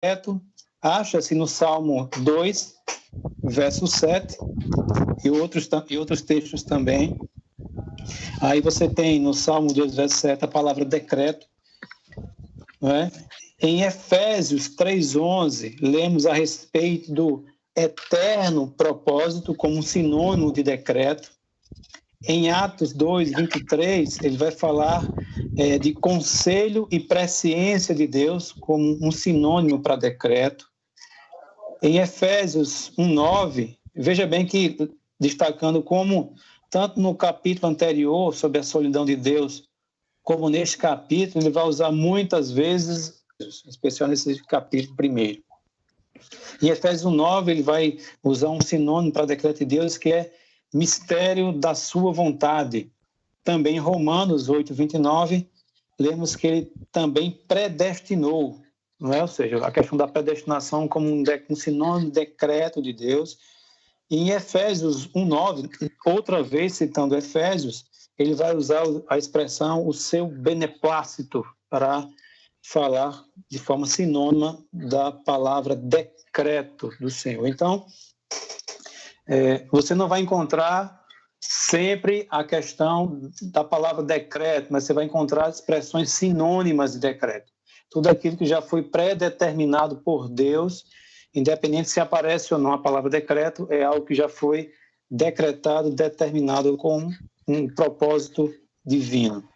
decreto acha-se no Salmo 2, verso 7, e outros textos também. Aí você tem no Salmo 2, verso 7, a palavra decreto, não é? Em Efésios 3:11, lemos a respeito do eterno propósito como um sinônimo de decreto. Em Atos 2:23, ele vai falar de conselho e presciência de Deus como um sinônimo para decreto. Em Efésios 1:9, veja bem que, destacando como, tanto no capítulo anterior, sobre a solidão de Deus, como neste capítulo, ele vai usar muitas vezes, em especial nesse capítulo primeiro. Em Efésios 1:9, ele vai usar um sinônimo para decreto de Deus, que é mistério da sua vontade. Também em Romanos 8:29, lemos que ele também predestinou, não é? Ou seja, a questão da predestinação como um sinônimo de decreto de Deus. E em Efésios 1:9, outra vez citando Efésios, ele vai usar a expressão o seu beneplácito para falar de forma sinônima da palavra decreto do Senhor. Então, você não vai encontrar sempre a questão da palavra decreto, mas você vai encontrar expressões sinônimas de decreto. Tudo aquilo que já foi pré-determinado por Deus, independente se aparece ou não a palavra decreto, é algo que já foi decretado, determinado com um propósito divino.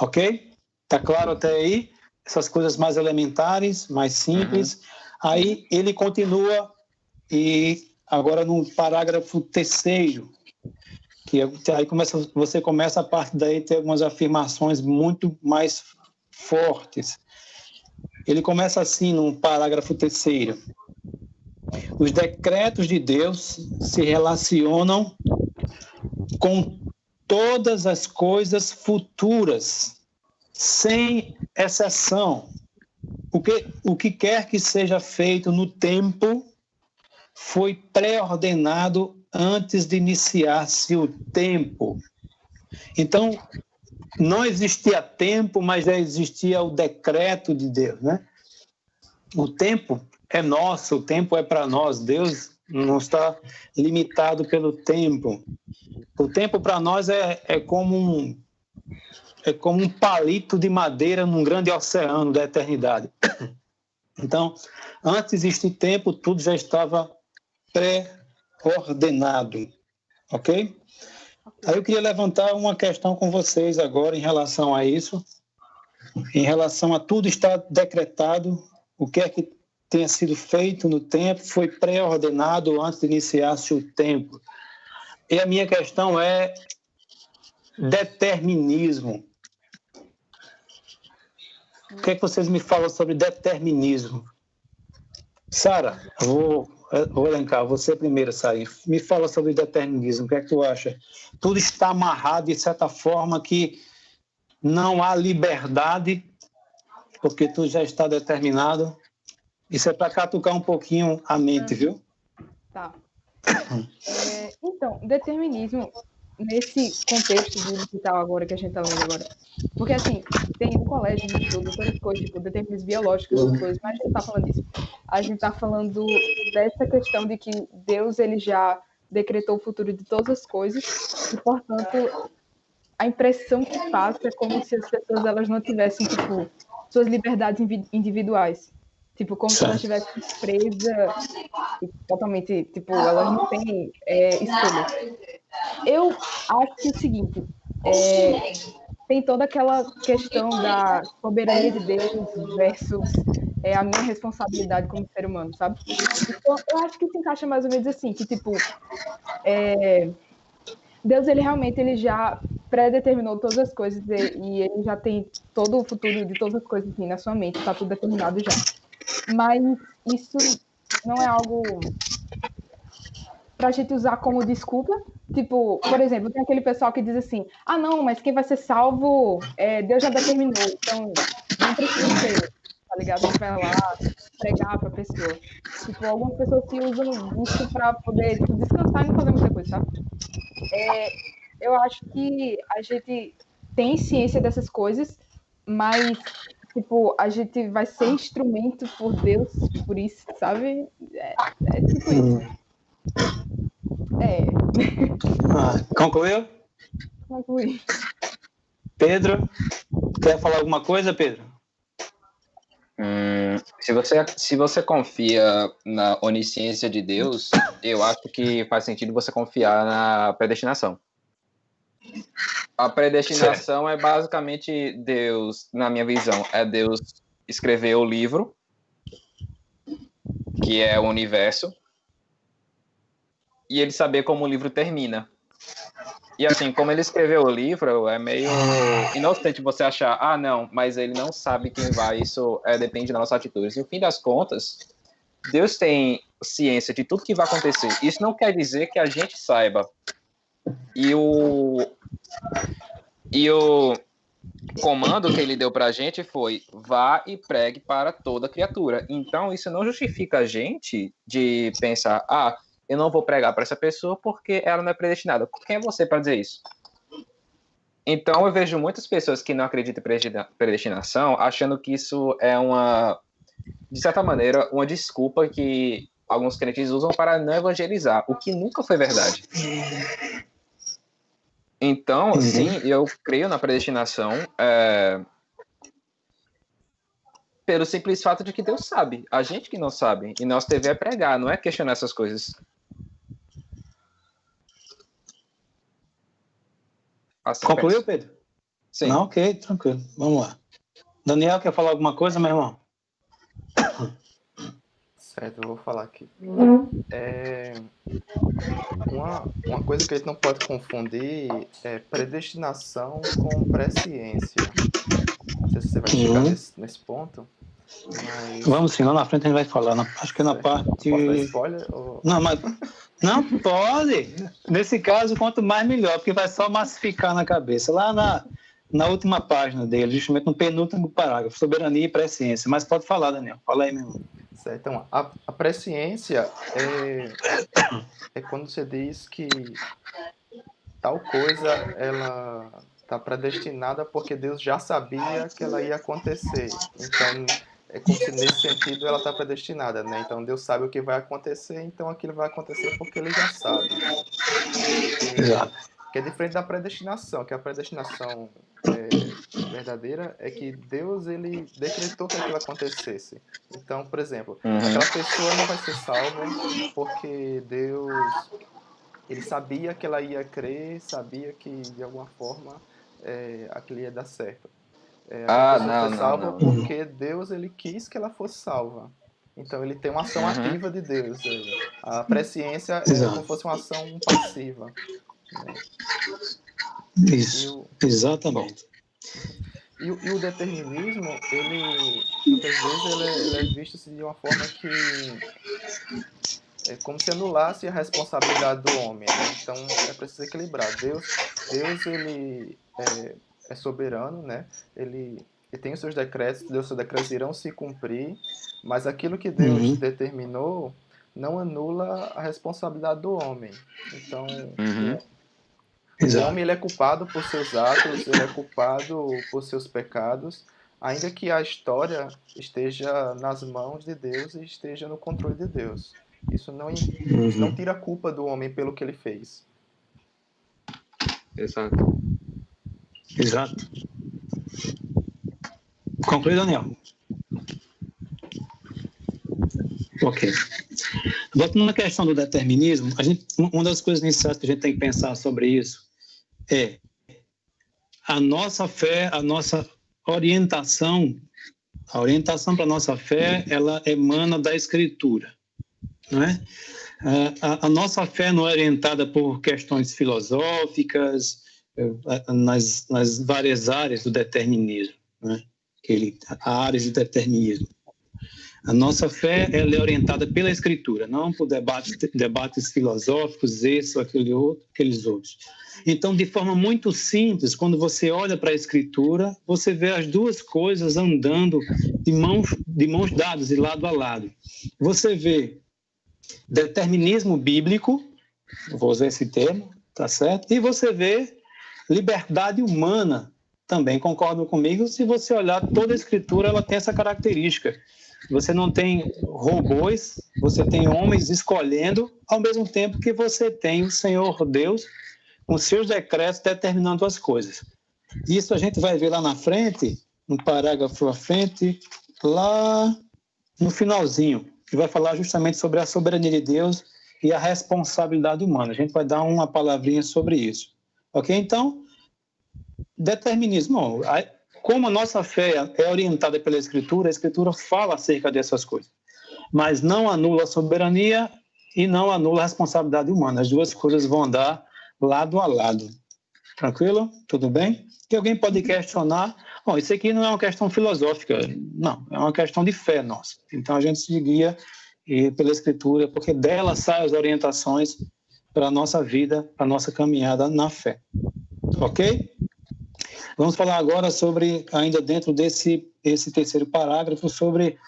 Ok? Está claro até aí? Essas coisas mais elementares, mais simples. Aí ele continua, e agora no parágrafo 3º, que aí você começa a partir daí ter algumas afirmações muito mais fortes. Ele começa assim no parágrafo 3º. Os decretos de Deus se relacionam com todas as coisas futuras, sem exceção. O que quer que seja feito no tempo foi pré-ordenado antes de iniciar-se o tempo. Então, não existia tempo, mas já existia o decreto de Deus, né? O tempo é nosso, o tempo é para nós. Deus não está limitado pelo tempo. O tempo para nós é como um palito de madeira num grande oceano da eternidade. Então, antes de existir tempo, tudo já estava pré-ordenado, ok? Aí eu queria levantar uma questão com vocês agora em relação a isso, em relação a tudo estar decretado, o que é que tenha sido feito no tempo, foi pré-ordenado antes de iniciar-se o tempo. E a minha questão é determinismo. O que é que vocês me falam sobre determinismo? Sara, eu vou elencar. Você primeiro, Sara. Me fala sobre determinismo. O que é que tu acha? Tudo está amarrado de certa forma que não há liberdade, porque tudo já está determinado. Isso é para catucar um pouquinho a mente, viu? Tá. Então, determinismo, nesse contexto do digital agora, que a gente está lendo agora, porque, assim, tem no colégio de estudo outras coisas, tipo, determinismo biológico, essas coisas, mas a gente não está falando disso. A gente está falando dessa questão de que Deus, ele já decretou o futuro de todas as coisas, e, portanto, a impressão que passa é como se as pessoas, elas não tivessem, tipo, suas liberdades individuais. Tipo, como se elas estivessem presas totalmente, tipo, elas não têm escolha. Eu acho que é o seguinte, tem toda aquela questão da soberania de Deus versus a minha responsabilidade como ser humano, sabe? Então, eu acho que se encaixa mais ou menos assim, que, tipo, Deus, ele realmente, ele já predeterminou todas as coisas e ele já tem todo o futuro de todas as coisas assim, na sua mente, está tudo determinado já. Mas isso não é algo para a gente usar como desculpa. Tipo, por exemplo, tem aquele pessoal que diz assim, não, mas quem vai ser salvo, Deus já determinou, então não precisa ser, tá ligado? A gente vai lá pregar para a pessoa. Tipo, algumas pessoas se usam isso para poder, tipo, descansar e não fazer muita coisa, sabe? Eu acho que a gente tem ciência dessas coisas, mas tipo, a gente vai ser instrumento por Deus, por isso, sabe? É tipo isso. Concluiu? Concluí. Pedro, quer falar alguma coisa, Pedro? Se você confia na onisciência de Deus, eu acho que faz sentido você confiar na predestinação. A predestinação é basicamente Deus, na minha visão, é Deus escrever o livro, que é o universo, e ele saber como o livro termina. E assim, como ele escreveu o livro, é meio inocente você achar, não, mas ele não sabe quem vai, isso depende das nossas atitudes. E no fim das contas, Deus tem ciência de tudo que vai acontecer. Isso não quer dizer que a gente saiba. E o comando que ele deu pra gente foi: vá e pregue para toda criatura. Então, isso não justifica a gente de pensar, eu não vou pregar para essa pessoa porque ela não é predestinada. Quem é você para dizer isso? Então, eu vejo muitas pessoas que não acreditam em predestinação achando que isso é de certa maneira, uma desculpa que alguns crentes usam para não evangelizar, o que nunca foi verdade. Então, sim, eu creio na predestinação pelo simples fato de que Deus sabe. A gente que não sabe. E nosso dever é pregar, não é questionar essas coisas. Assim, concluiu, Pedro? Sim. Não, ok, tranquilo. Vamos lá. Daniel, quer falar alguma coisa, meu irmão? Certo, eu vou falar aqui. Uma coisa que a gente não pode confundir é predestinação com presciência. Não sei se você vai chegar nesse ponto. Mas... Vamos sim, lá na frente a gente vai falar. Acho que na parte. Posso dar spoiler? Ou... Não, mas. Não pode! Nesse caso, quanto mais melhor, porque vai só massificar na cabeça. Lá na última página dele, justamente no penúltimo parágrafo, soberania e presciência. Mas pode falar, Daniel. Fala aí, meu irmão. Certo, então, a presciência é quando você diz que tal coisa ela está predestinada porque Deus já sabia que ela ia acontecer. Então, é como se nesse sentido ela está predestinada, né? Então, Deus sabe o que vai acontecer, então aquilo vai acontecer porque Ele já sabe. Que é diferente da predestinação, que a predestinação verdadeira é que Deus ele decretou que aquilo acontecesse. Então, por exemplo, aquela pessoa não vai ser salva porque Deus ele sabia que ela ia crer, sabia que de alguma forma aquilo ia dar certo. A pessoa foi salva porque Deus ele quis que ela fosse salva. Então ele tem uma ação ativa de Deus. A presciência é como se fosse uma ação passiva. Né? Isso, exatamente. E o determinismo, ele muitas vezes ele é visto assim, de uma forma que é como se anulasse a responsabilidade do homem. Né? Então é preciso equilibrar. Deus ele é soberano, né? Ele tem os seus decretos, seus decretos irão se cumprir, mas aquilo que Deus determinou não anula a responsabilidade do homem. Então o homem ele é culpado por seus atos, ele é culpado por seus pecados, ainda que a história esteja nas mãos de Deus e esteja no controle de Deus. Isso não tira a culpa do homem pelo que ele fez. Exato. Conclui, Daniel. Ok. Voltando na questão do determinismo, uma das coisas iniciais que a gente tem que pensar sobre isso é a nossa fé, a nossa orientação. A orientação para a nossa fé, ela emana da Escritura, não é? A nossa fé não é orientada por questões filosóficas nas várias áreas do determinismo, né? Há áreas de determinismo. A nossa fé ela é orientada pela Escritura, não por debates filosóficos, esse ou aquele outro, aqueles outros. Então, de forma muito simples, quando você olha para a Escritura, você vê as duas coisas andando de mãos dadas, de lado a lado. Você vê determinismo bíblico, vou usar esse termo, tá certo? E você vê liberdade humana também concordam comigo. Se você olhar toda a Escritura, ela tem essa característica. Você não tem robôs, você tem homens escolhendo, ao mesmo tempo que você tem o Senhor Deus com seus decretos determinando as coisas. Isso a gente vai ver lá na frente, no parágrafo à frente, lá no finalzinho, que vai falar justamente sobre a soberania de Deus e a responsabilidade humana. A gente vai dar uma palavrinha sobre isso. Ok? Então, determinismo. Como a nossa fé é orientada pela Escritura, a Escritura fala acerca dessas coisas. Mas não anula a soberania e não anula a responsabilidade humana. As duas coisas vão andar lado a lado. Tranquilo? Tudo bem? Que alguém pode questionar. Bom, isso aqui não é uma questão filosófica, não. É uma questão de fé nossa. Então, a gente se guia pela Escritura, porque dela saem as orientações para a nossa vida, para a nossa caminhada na fé. Ok? Vamos falar agora sobre, ainda dentro esse terceiro parágrafo, sobre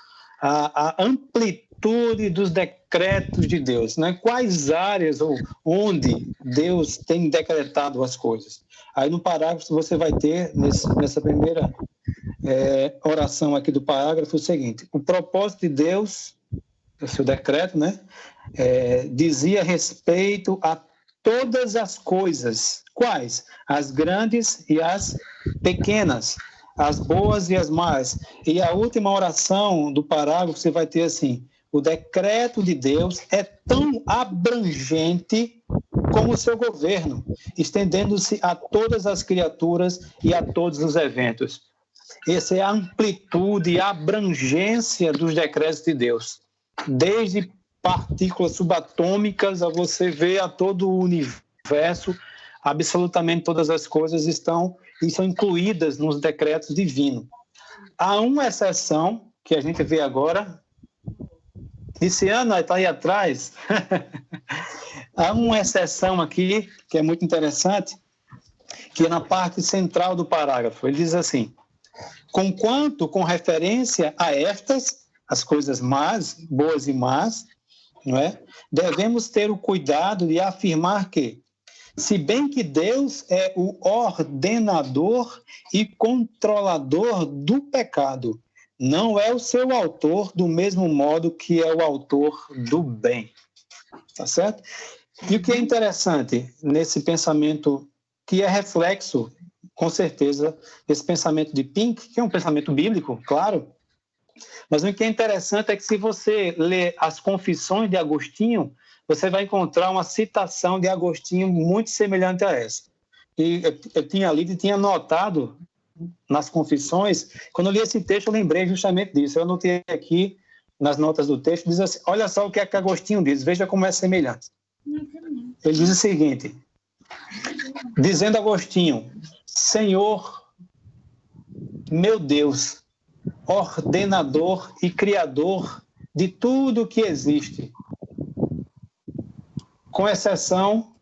a amplitude dos decretos de Deus, né? Quais áreas ou onde Deus tem decretado as coisas. Aí no parágrafo você vai ter, nessa primeira oração aqui do parágrafo, o seguinte: o propósito de Deus, o seu decreto, né? Dizia respeito a todas as coisas. Quais? As grandes e as pequenas, as boas e as más. E a última oração do parágrafo você vai ter assim: o decreto de Deus é tão abrangente como o seu governo, estendendo-se a todas as criaturas e a todos os eventos. Essa é a amplitude e a abrangência dos decretos de Deus. Desde partículas subatômicas a você ver a todo o universo, absolutamente todas as coisas estão incluídas nos decretos divinos. Há uma exceção que a gente vê agora. Esse ano está aí atrás. Há uma exceção aqui que é muito interessante, que é na parte central do parágrafo. Ele diz assim: conquanto com referência a estas, as coisas más, boas e más, não é? Devemos ter o cuidado de afirmar que, se bem que Deus é o ordenador e controlador do pecado, não é o seu autor do mesmo modo que é o autor do bem. Tá certo? E o que é interessante nesse pensamento, que é reflexo, com certeza, desse pensamento de Pink, que é um pensamento bíblico, claro, mas o que é interessante é que se você ler as Confissões de Agostinho, você vai encontrar uma citação de Agostinho muito semelhante a essa. E eu tinha lido e tinha notado nas Confissões, quando eu li esse texto eu lembrei justamente disso. Eu anotei aqui nas notas do texto, diz assim: olha só o que é que Agostinho diz, veja como é semelhante. Ele diz o seguinte, dizendo Agostinho: Senhor, meu Deus, ordenador e criador de tudo que existe, com exceção...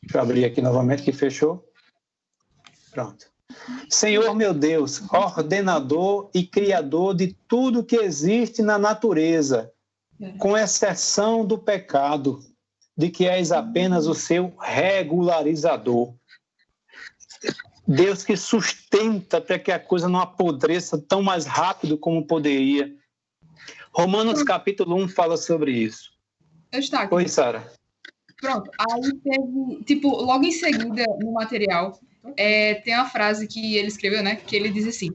Deixa eu abrir aqui novamente que fechou. Pronto. Senhor meu Deus, ordenador e criador de tudo que existe na natureza, com exceção do pecado, de que és apenas o seu regularizador. Deus que sustenta para que a coisa não apodreça tão mais rápido como poderia. Romanos capítulo 1 fala sobre isso. Eu estou aqui. Oi, Sara. Pronto, aí teve, tipo, logo em seguida no material, tem uma frase que ele escreveu, né, que ele diz assim: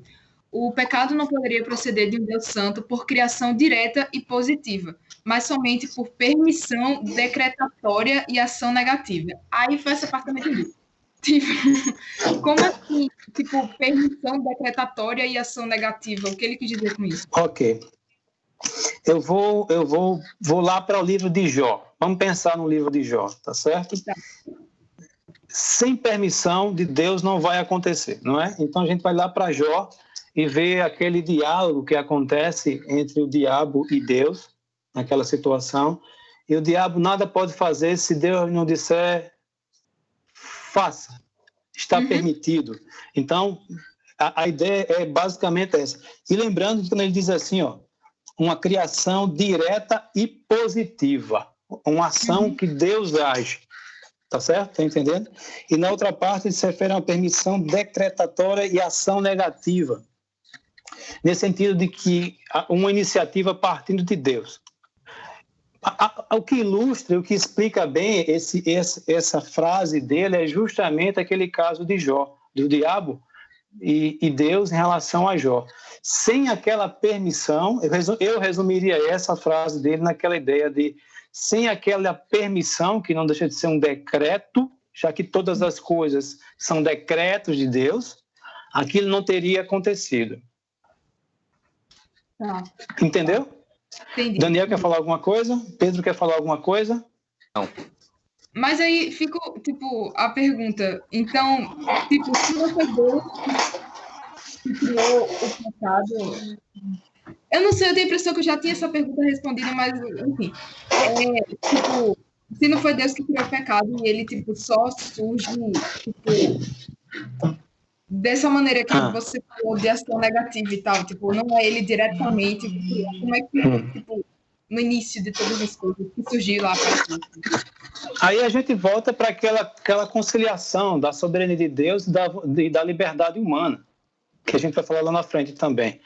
o pecado não poderia proceder de um Deus santo por criação direta e positiva, mas somente por permissão decretatória e ação negativa. Aí foi essa parte também que tipo, como assim, tipo, permissão decretatória e ação negativa? O que ele quis dizer com isso? Ok. Eu vou lá para o livro de Jó. Vamos pensar no livro de Jó, tá certo? Tá. Sem permissão de Deus não vai acontecer, não é? Então a gente vai lá para Jó e ver aquele diálogo que acontece entre o diabo e Deus, naquela situação, e o diabo nada pode fazer se Deus não disser faça, está permitido. Então, a ideia é basicamente essa. E lembrando que quando ele diz assim, ó, uma criação direta e positiva, uma ação que Deus age. Tá certo? Tá entendendo? E na outra parte, se refere a uma permissão decretatória e ação negativa. Nesse sentido de que uma iniciativa partindo de Deus. O que ilustra, o que explica bem essa frase dele é justamente aquele caso de Jó, do diabo e Deus em relação a Jó. Sem aquela permissão, eu resumiria essa frase dele naquela ideia de sem aquela permissão, que não deixa de ser um decreto, já que todas as coisas são decretos de Deus, aquilo não teria acontecido. Tá. Entendeu? Entendi. Daniel quer falar alguma coisa? Pedro quer falar alguma coisa? Não. Mas aí ficou, a pergunta. Então, se não foi Deus que criou o pecado... Eu não sei, eu tenho a impressão que eu já tinha essa pergunta respondida, mas, enfim. Se não foi Deus que criou o pecado e ele, só surge, dessa maneira que você falou de ação negativa e tal, não é ele diretamente, como é que, no início de todas as coisas, que surgiu lá para frente? Aí a gente volta para aquela conciliação da soberania de Deus e da liberdade humana, que a gente vai falar lá na frente também.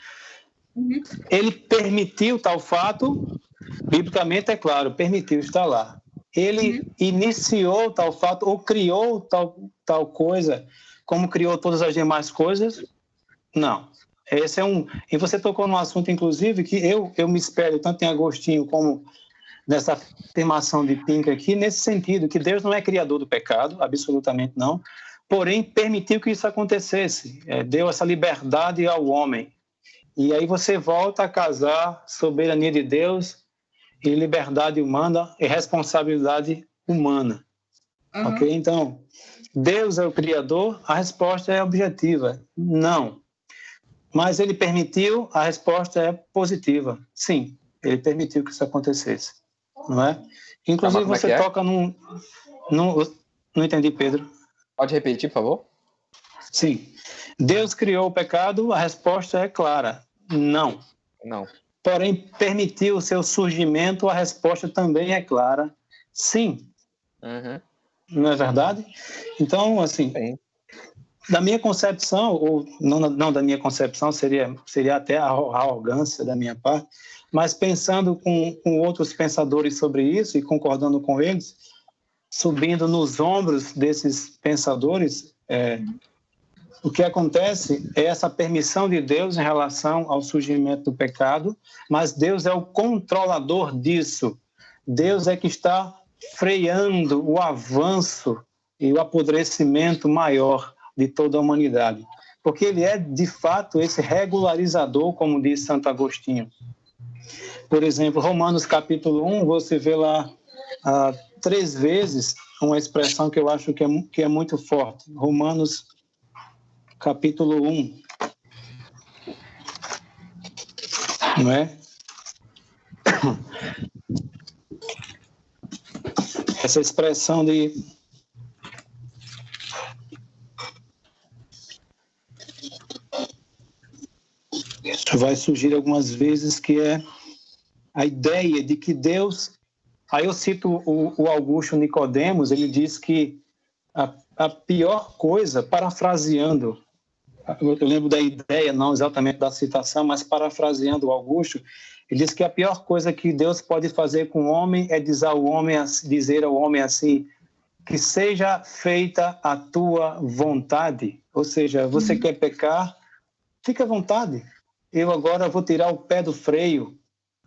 Uhum. Ele permitiu tal fato, biblicamente é claro, permitiu estar lá. Ele iniciou tal fato ou criou tal coisa, como criou todas as demais coisas? Não. Esse é e você tocou num assunto, inclusive, que eu me espelho tanto em Agostinho como nessa afirmação de Pink aqui, nesse sentido, que Deus não é criador do pecado, absolutamente não, porém permitiu que isso acontecesse, deu essa liberdade ao homem. E aí você volta a casar soberania de Deus e liberdade humana e responsabilidade humana. Uhum. Ok? Então, Deus é o Criador? A resposta é objetiva. Não. Mas ele permitiu? A resposta é positiva. Sim, ele permitiu que isso acontecesse. Não é? Inclusive, você toca num... Não entendi, Pedro. Pode repetir, por favor? Sim. Deus criou o pecado? A resposta é clara. Não. Não. Porém, permitiu o seu surgimento? A resposta também é clara. Sim. Uhum. Não é verdade? Então, assim, da minha concepção, ou não da minha concepção, seria até a arrogância da minha parte, mas pensando com outros pensadores sobre isso e concordando com eles, subindo nos ombros desses pensadores, o que acontece é essa permissão de Deus em relação ao surgimento do pecado, mas Deus é o controlador disso. Deus é que está freando o avanço e o apodrecimento maior de toda a humanidade. Porque ele é, de fato, esse regularizador, como diz Santo Agostinho. Por exemplo, Romanos capítulo 1, você vê lá 3 vezes uma expressão que eu acho que é muito forte. Romanos capítulo 1. Não é? Essa expressão de isso vai surgir algumas vezes, que é a ideia de que Deus... Aí eu cito o Augusto Nicodemos, ele diz que a pior coisa, parafraseando, eu lembro da ideia, não exatamente da citação, mas parafraseando o Augusto, ele diz que a pior coisa que Deus pode fazer com o homem é dizer ao homem assim, que seja feita a tua vontade. Ou seja, você quer pecar, fique à vontade. Eu agora vou tirar o pé do freio.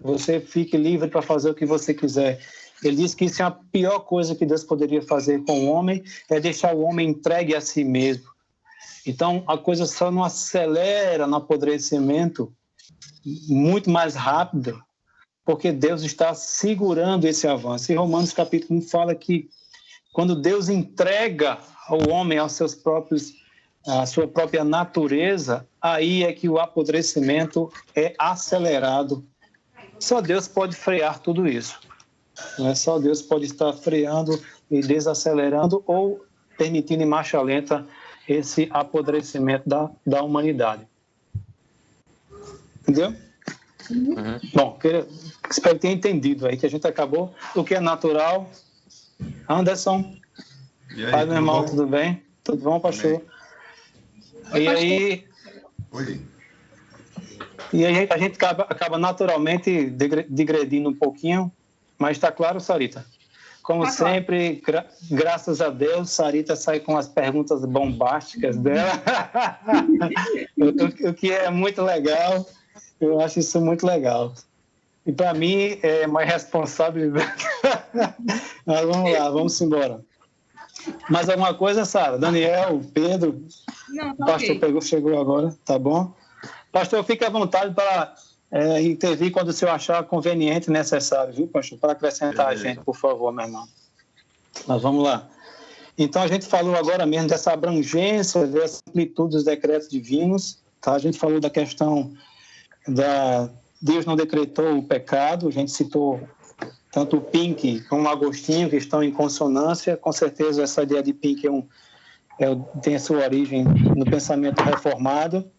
Você fique livre para fazer o que você quiser. Ele diz que isso é a pior coisa que Deus poderia fazer com o homem, é deixar o homem entregue a si mesmo. Então, a coisa só não acelera no apodrecimento muito mais rápido, porque Deus está segurando esse avanço. E Romanos capítulo 1 fala que quando Deus entrega ao homem a sua própria natureza, aí é que o apodrecimento é acelerado. Só Deus pode frear tudo isso. Não é? Só Deus pode estar freando e desacelerando ou permitindo em marcha lenta esse apodrecimento da humanidade. Entendeu? Uhum. Bom, espero que tenha entendido aí, que a gente acabou. O que é natural? Anderson? E aí, Pai, meu irmão, bom? tudo bem? Tudo bom, pastor? Amém. E aí, Oi. a gente acaba naturalmente digredindo um pouquinho, mas está claro, Sarita? Como Tá claro. sempre, graças a Deus, Sarita sai com as perguntas bombásticas dela, o que é muito legal. Eu acho isso muito legal. E para mim é mais responsabilidade. Mas vamos lá, vamos embora. Mais alguma coisa, Sara? Daniel, Pedro? Não, O tá pastor ok. chegou agora, tá bom? Pastor, fique à vontade para intervir quando o senhor achar conveniente e necessário, viu, pastor? Para acrescentar a gente, por favor, meu irmão. Mas vamos lá. Então, a gente falou agora mesmo dessa abrangência, dessa amplitude dos decretos divinos, tá? A gente falou da questão Deus não decretou o pecado, a gente citou tanto o Pink como o Agostinho, que estão em consonância. Com certeza, essa ideia de Pink tem a sua origem no pensamento reformado.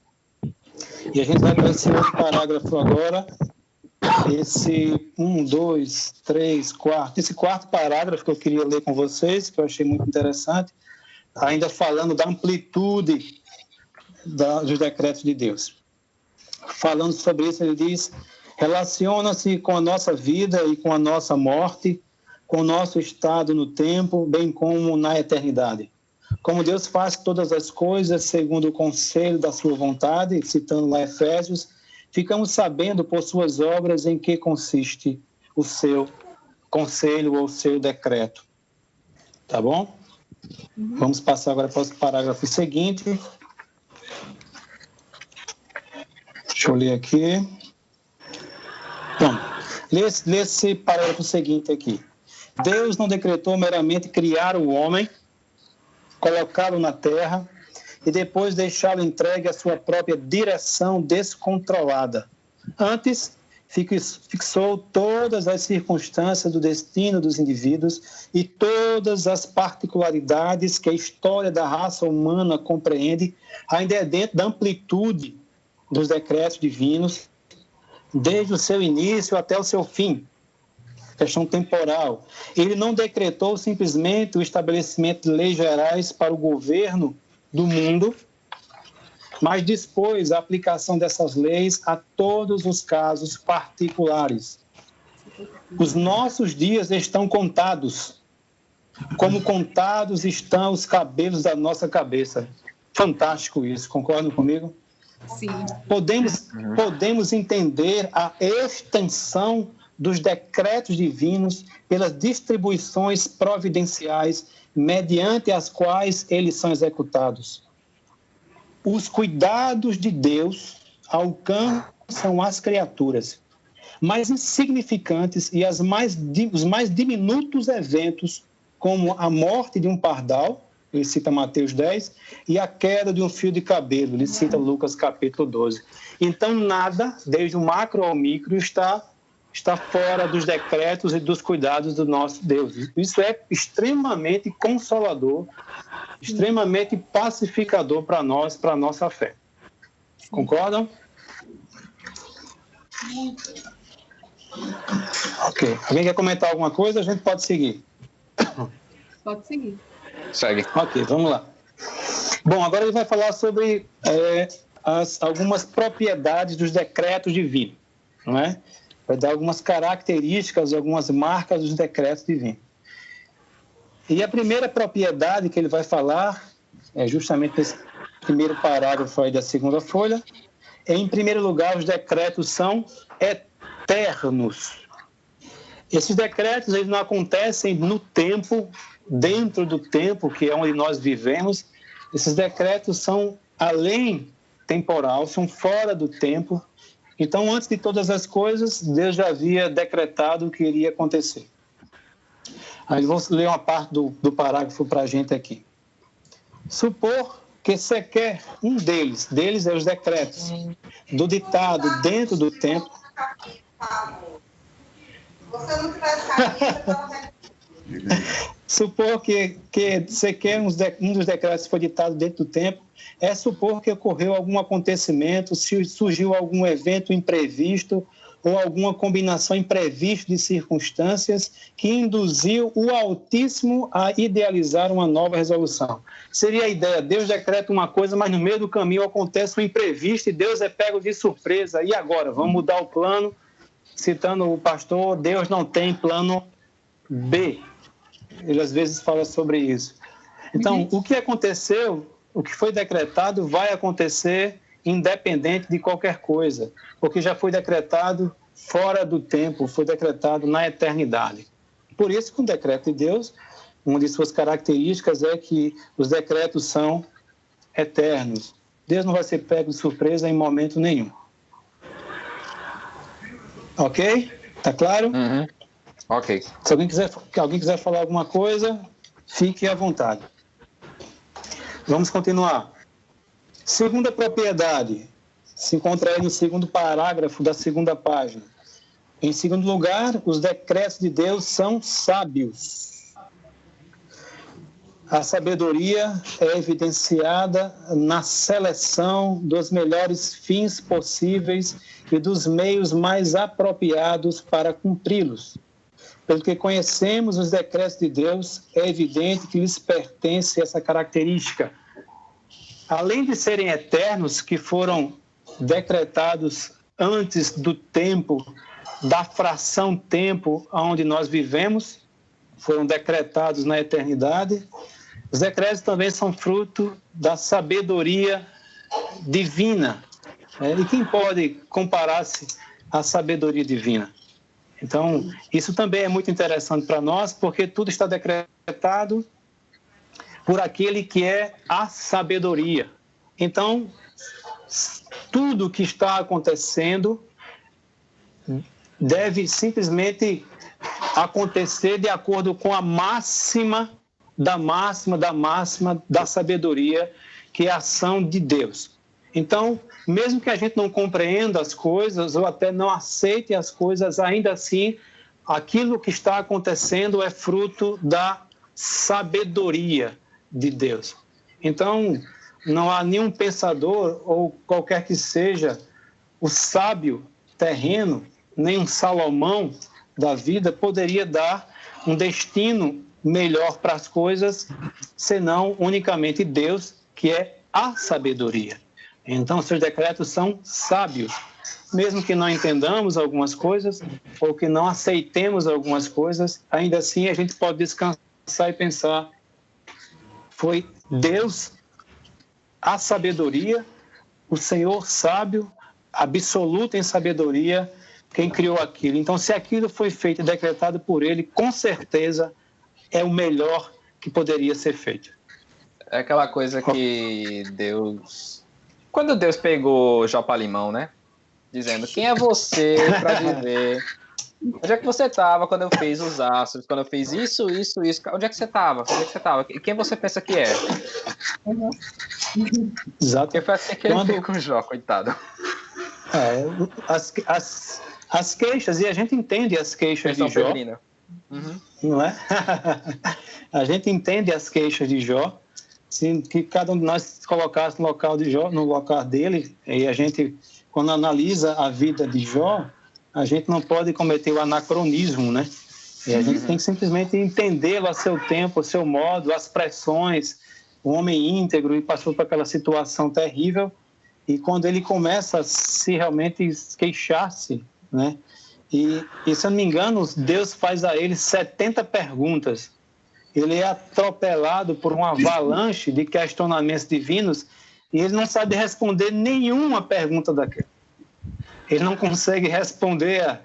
E a gente vai para esse outro parágrafo agora, esse 1, 2, 3, 4. Esse quarto parágrafo que eu queria ler com vocês, que eu achei muito interessante, ainda falando da amplitude dos decretos de Deus. Falando sobre isso, ele diz: relaciona-se com a nossa vida e com a nossa morte, com o nosso estado no tempo, bem como na eternidade. Como Deus faz todas as coisas segundo o conselho da sua vontade, citando lá Efésios, ficamos sabendo por suas obras em que consiste o seu conselho ou o seu decreto. Tá bom? Vamos passar agora para o parágrafo seguinte. Deixa eu ler aqui. Bom, lê esse parágrafo seguinte aqui. Deus não decretou meramente criar o homem, colocá-lo na terra e depois deixá-lo entregue à sua própria direção descontrolada. Antes, fixou todas as circunstâncias do destino dos indivíduos e todas as particularidades que a história da raça humana compreende, ainda é dentro da amplitude dos decretos divinos, desde o seu início até o seu fim. Questão temporal. Ele não decretou simplesmente o estabelecimento de leis gerais para o governo do mundo, mas dispôs a aplicação dessas leis a todos os casos particulares. Os nossos dias estão contados, como contados estão os cabelos da nossa cabeça. Fantástico isso, concordam comigo? Sim. Podemos entender a extensão dos decretos divinos pelas distribuições providenciais mediante as quais eles são executados. Os cuidados de Deus alcançam as criaturas mais insignificantes e os mais diminutos eventos, como a morte de um pardal, ele cita Mateus 10, e a queda de um fio de cabelo, ele cita Lucas capítulo 12. Então, nada, desde o macro ao micro, está fora dos decretos e dos cuidados do nosso Deus. Isso é extremamente consolador, extremamente pacificador para nós, para a nossa fé. Concordam? Ok. Alguém quer comentar alguma coisa? A gente pode seguir. Pode seguir. Segue. Ok, vamos lá. Bom, agora ele vai falar sobre algumas propriedades dos decretos divinos, não é? Vai dar algumas características, algumas marcas dos decretos divinos. E a primeira propriedade que ele vai falar é justamente esse primeiro parágrafo aí da segunda folha. Em primeiro lugar, os decretos são eternos. Esses decretos eles não acontecem no tempo, dentro do tempo, que é onde nós vivemos. Esses decretos são além temporal, são fora do tempo. Então, antes de todas as coisas, Deus já havia decretado o que iria acontecer. Aí vou ler uma parte do parágrafo para a gente aqui. Supor que sequer um deles é os decretos, do ditado dentro do tempo. Você não tivesse supor que sequer um dos decretos foi ditado dentro do tempo, é supor que ocorreu algum acontecimento, se surgiu algum evento imprevisto ou alguma combinação imprevista de circunstâncias que induziu o Altíssimo a idealizar uma nova resolução. Seria a ideia, Deus decreta uma coisa, mas no meio do caminho acontece um imprevisto e Deus é pego de surpresa. E agora? Vamos mudar o plano? Citando o pastor, Deus não tem plano B. Ele às vezes fala sobre isso. Então, o que aconteceu, o que foi decretado, vai acontecer independente de qualquer coisa, porque já foi decretado fora do tempo, foi decretado na eternidade. Por isso que o decreto de Deus, uma de suas características é que os decretos são eternos. Deus não vai ser pego de surpresa em momento nenhum. Ok? Tá claro? Uhum. Ok. Se alguém quiser falar alguma coisa, fique à vontade. Vamos continuar. Segunda propriedade, se encontra aí no segundo parágrafo da segunda página. Em segundo lugar, os decretos de Deus são sábios. A sabedoria é evidenciada na seleção dos melhores fins possíveis e dos meios mais apropriados para cumpri-los. Pelo que conhecemos os decretos de Deus, é evidente que lhes pertence essa característica. Além de serem eternos, que foram decretados antes do tempo, da fração tempo onde nós vivemos, foram decretados na eternidade, os decretos também são fruto da sabedoria divina. E quem pode comparar-se à sabedoria divina? Então, isso também é muito interessante para nós, porque tudo está decretado por aquele que é a sabedoria. Então, tudo que está acontecendo deve simplesmente acontecer de acordo com a máxima da sabedoria, que é a ação de Deus. Então, mesmo que a gente não compreenda as coisas ou até não aceite as coisas, ainda assim, aquilo que está acontecendo é fruto da sabedoria de Deus. Então, não há nenhum pensador ou qualquer que seja o sábio terreno, nem um Salomão da vida poderia dar um destino melhor para as coisas, senão unicamente Deus, que é a sabedoria. Então, seus decretos são sábios. Mesmo que não entendamos algumas coisas, ou que não aceitemos algumas coisas, ainda assim a gente pode descansar e pensar: foi Deus, a sabedoria, o Senhor sábio, absoluto em sabedoria, quem criou aquilo. Então, se aquilo foi feito e decretado por Ele, com certeza é o melhor que poderia ser feito. É aquela coisa que Deus... Quando Deus pegou Jó para limão, né? Dizendo, quem é você para dizer... Onde é que você estava quando eu fiz os astros? Quando eu fiz isso? Onde é que você estava? E quem você pensa que é? Exato. Porque foi assim que ele ficou com o Jó, coitado. As queixas, e a gente entende as queixas de Jó. Uhum. Não é? A gente entende as queixas de Jó. Se que cada um de nós se colocasse no local de Jó, no local dele, e a gente, quando analisa a vida de Jó, a gente não pode cometer o anacronismo, né? E a gente tem que simplesmente entendê-lo a seu tempo, a seu modo, as pressões. O homem íntegro e passou por aquela situação terrível, e quando ele começa a se realmente queixar-se, né? E se eu não me engano, Deus faz a ele 70 perguntas. Ele é atropelado por uma avalanche de questionamentos divinos e ele não sabe responder nenhuma pergunta daquela. Ele não consegue responder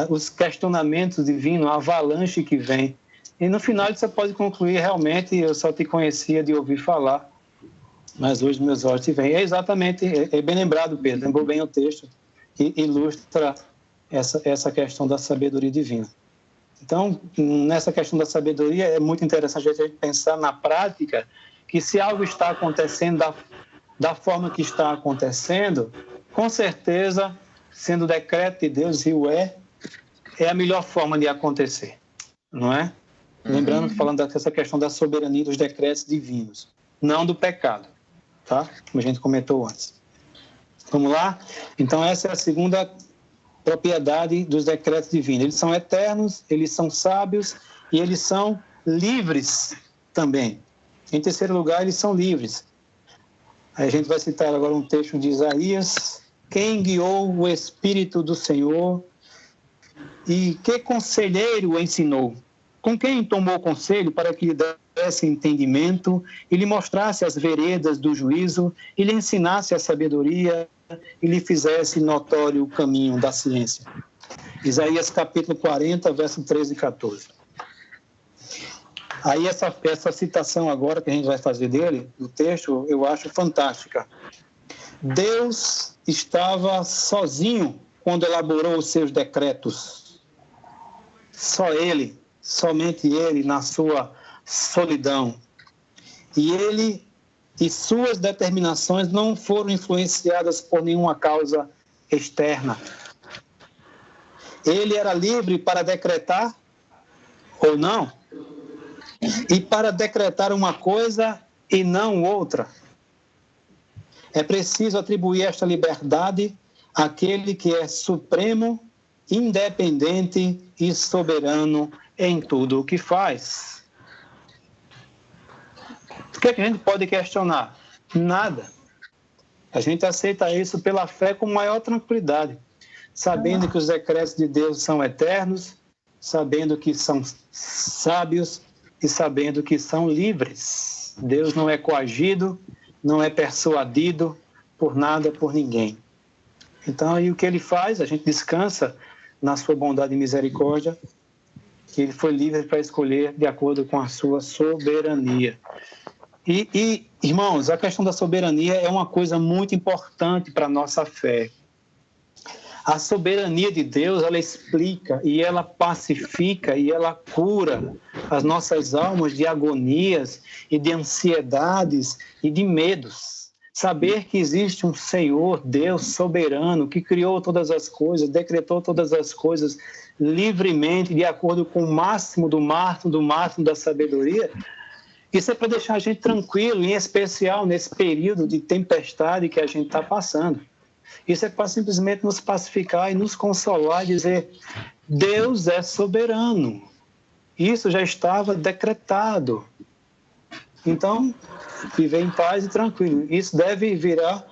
os questionamentos divinos, a avalanche que vem. E no final você pode concluir, realmente, eu só te conhecia de ouvir falar, mas hoje meus olhos te veem. É exatamente, é bem lembrado, Pedro, lembrou bem o texto, que ilustra essa questão da sabedoria divina. Então, nessa questão da sabedoria, é muito interessante a gente pensar na prática que se algo está acontecendo da forma que está acontecendo, com certeza, sendo decreto de Deus, e o é a melhor forma de acontecer, não é? Lembrando, falando dessa questão da soberania dos decretos divinos, não do pecado, tá? Como a gente comentou antes. Vamos lá? Então, essa é a segunda propriedade dos decretos divinos. Eles são eternos, eles são sábios e eles são livres também. Em terceiro lugar, eles são livres. A gente vai citar agora um texto de Isaías. Quem guiou o Espírito do Senhor e que conselheiro o ensinou? Com quem tomou conselho para que lhe desse entendimento e lhe mostrasse as veredas do juízo e lhe ensinasse a sabedoria e lhe fizesse notório o caminho da ciência? Isaías capítulo 40, verso 13 e 14. Aí essa citação agora que a gente vai fazer dele, do texto, eu acho fantástica. Deus estava sozinho quando elaborou os seus decretos. Só ele, somente ele, na sua solidão. E ele e suas determinações não foram influenciadas por nenhuma causa externa. Ele era livre para decretar ou não, e para decretar uma coisa e não outra. É preciso atribuir esta liberdade àquele que é supremo, independente e soberano em tudo o que faz. O que a gente pode questionar? Nada. A gente aceita isso pela fé com maior tranquilidade, sabendo que os decretos de Deus são eternos, sabendo que são sábios e sabendo que são livres. Deus não é coagido, não é persuadido por nada, por ninguém. Então, aí o que ele faz? A gente descansa na sua bondade e misericórdia, que ele foi livre para escolher de acordo com a sua soberania. E, irmãos, a questão da soberania é uma coisa muito importante para a nossa fé. A soberania de Deus, ela explica e ela pacifica e ela cura as nossas almas de agonias e de ansiedades e de medos. Saber que existe um Senhor, Deus soberano, que criou todas as coisas, decretou todas as coisas livremente, de acordo com o máximo do máximo da sabedoria, isso é para deixar a gente tranquilo, em especial nesse período de tempestade que a gente está passando. Isso é para simplesmente nos pacificar e nos consolar e dizer: Deus é soberano. Isso já estava decretado. Então, viver em paz e tranquilo. Isso deve virar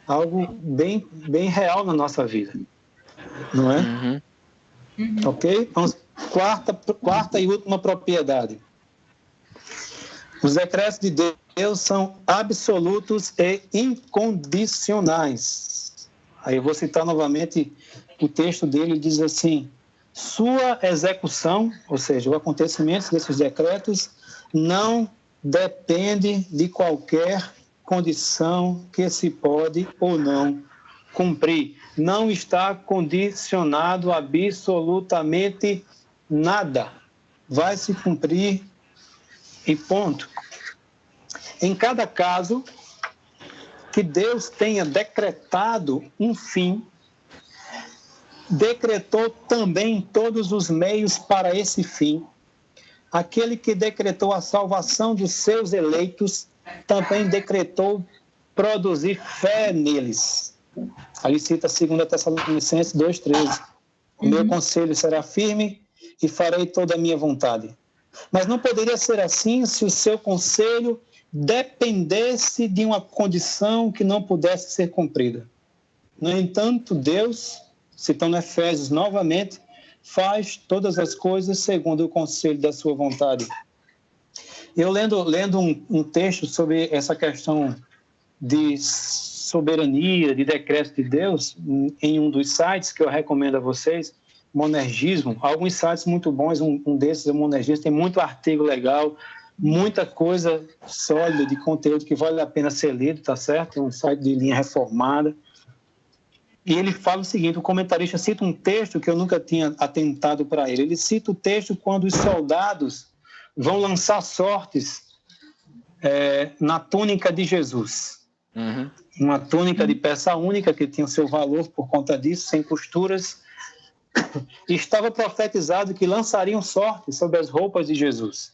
algo bem real na nossa vida. Não é? Uhum. Ok? Vamos, quarta e última propriedade. Os decretos de Deus são absolutos e incondicionais. Aí eu vou citar novamente o texto dele, diz assim: sua execução, ou seja, o acontecimento desses decretos, não depende de qualquer condição que se pode ou não cumprir. Não está condicionado a absolutamente nada. Vai se cumprir e ponto. Em cada caso que Deus tenha decretado um fim, decretou também todos os meios para esse fim. Aquele que decretou a salvação dos seus eleitos também decretou produzir fé neles. Ali cita 2 Tessalonicenses 2,13. O meu conselho será firme e farei toda a minha vontade. Mas não poderia ser assim se o seu conselho dependesse de uma condição que não pudesse ser cumprida. No entanto, Deus, citando Efésios novamente, faz todas as coisas segundo o conselho da sua vontade. Eu lendo um texto sobre essa questão de soberania, de decreto de Deus, em um dos sites que eu recomendo a vocês, Monergismo, alguns sites muito bons, um desses é o Monergismo, tem muito artigo legal, muita coisa sólida de conteúdo que vale a pena ser lido, tá certo? É um site de linha reformada. E ele fala o seguinte, o comentarista cita um texto que eu nunca tinha atentado para ele. Ele cita o texto quando os soldados vão lançar sortes na túnica de Jesus. Uhum. Uma túnica de peça única que tinha o seu valor por conta disso, sem costuras. E estava profetizado que lançariam sorte sobre as roupas de Jesus.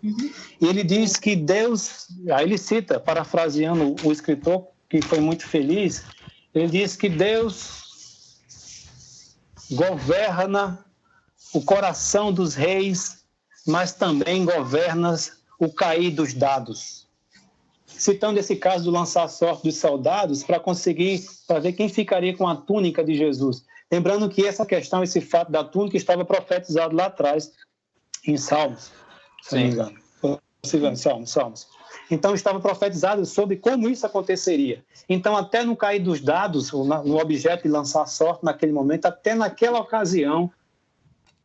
E ele diz que Deus, aí ele cita, parafraseando o escritor, que foi muito feliz, ele diz que Deus governa o coração dos reis, mas também governa o cair dos dados. Citando esse caso do lançar sorte dos soldados para ver quem ficaria com a túnica de Jesus. Lembrando que essa questão, esse fato da túnica estava profetizado lá atrás, em Salmos, se não me engano. Salmos. Então, estava profetizado sobre como isso aconteceria. Então, até no cair dos dados, no objeto de lançar sorte naquele momento, até naquela ocasião,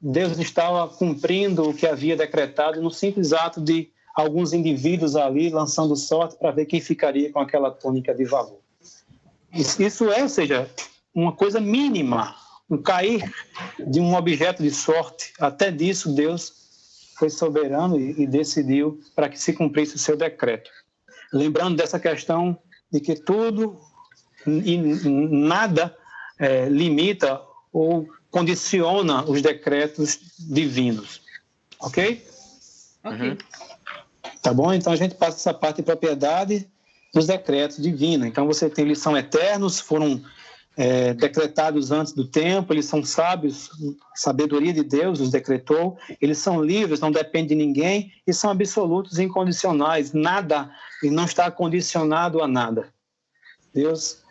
Deus estava cumprindo o que havia decretado no simples ato de alguns indivíduos ali lançando sorte para ver quem ficaria com aquela túnica de valor. Isso é, ou seja, uma coisa mínima, um cair de um objeto de sorte. Até disso Deus foi soberano e decidiu para que se cumprisse o seu decreto. Lembrando dessa questão de que tudo e nada limita ou condiciona os decretos divinos. Ok? Ok. Tá bom? Então a gente passa essa parte de propriedade dos decretos divinos. Então você tem, eles são eternos, foram decretados antes do tempo, eles são sábios, sabedoria de Deus os decretou, eles são livres, não dependem de ninguém e são absolutos e incondicionais, nada, e não está condicionado a nada. Deus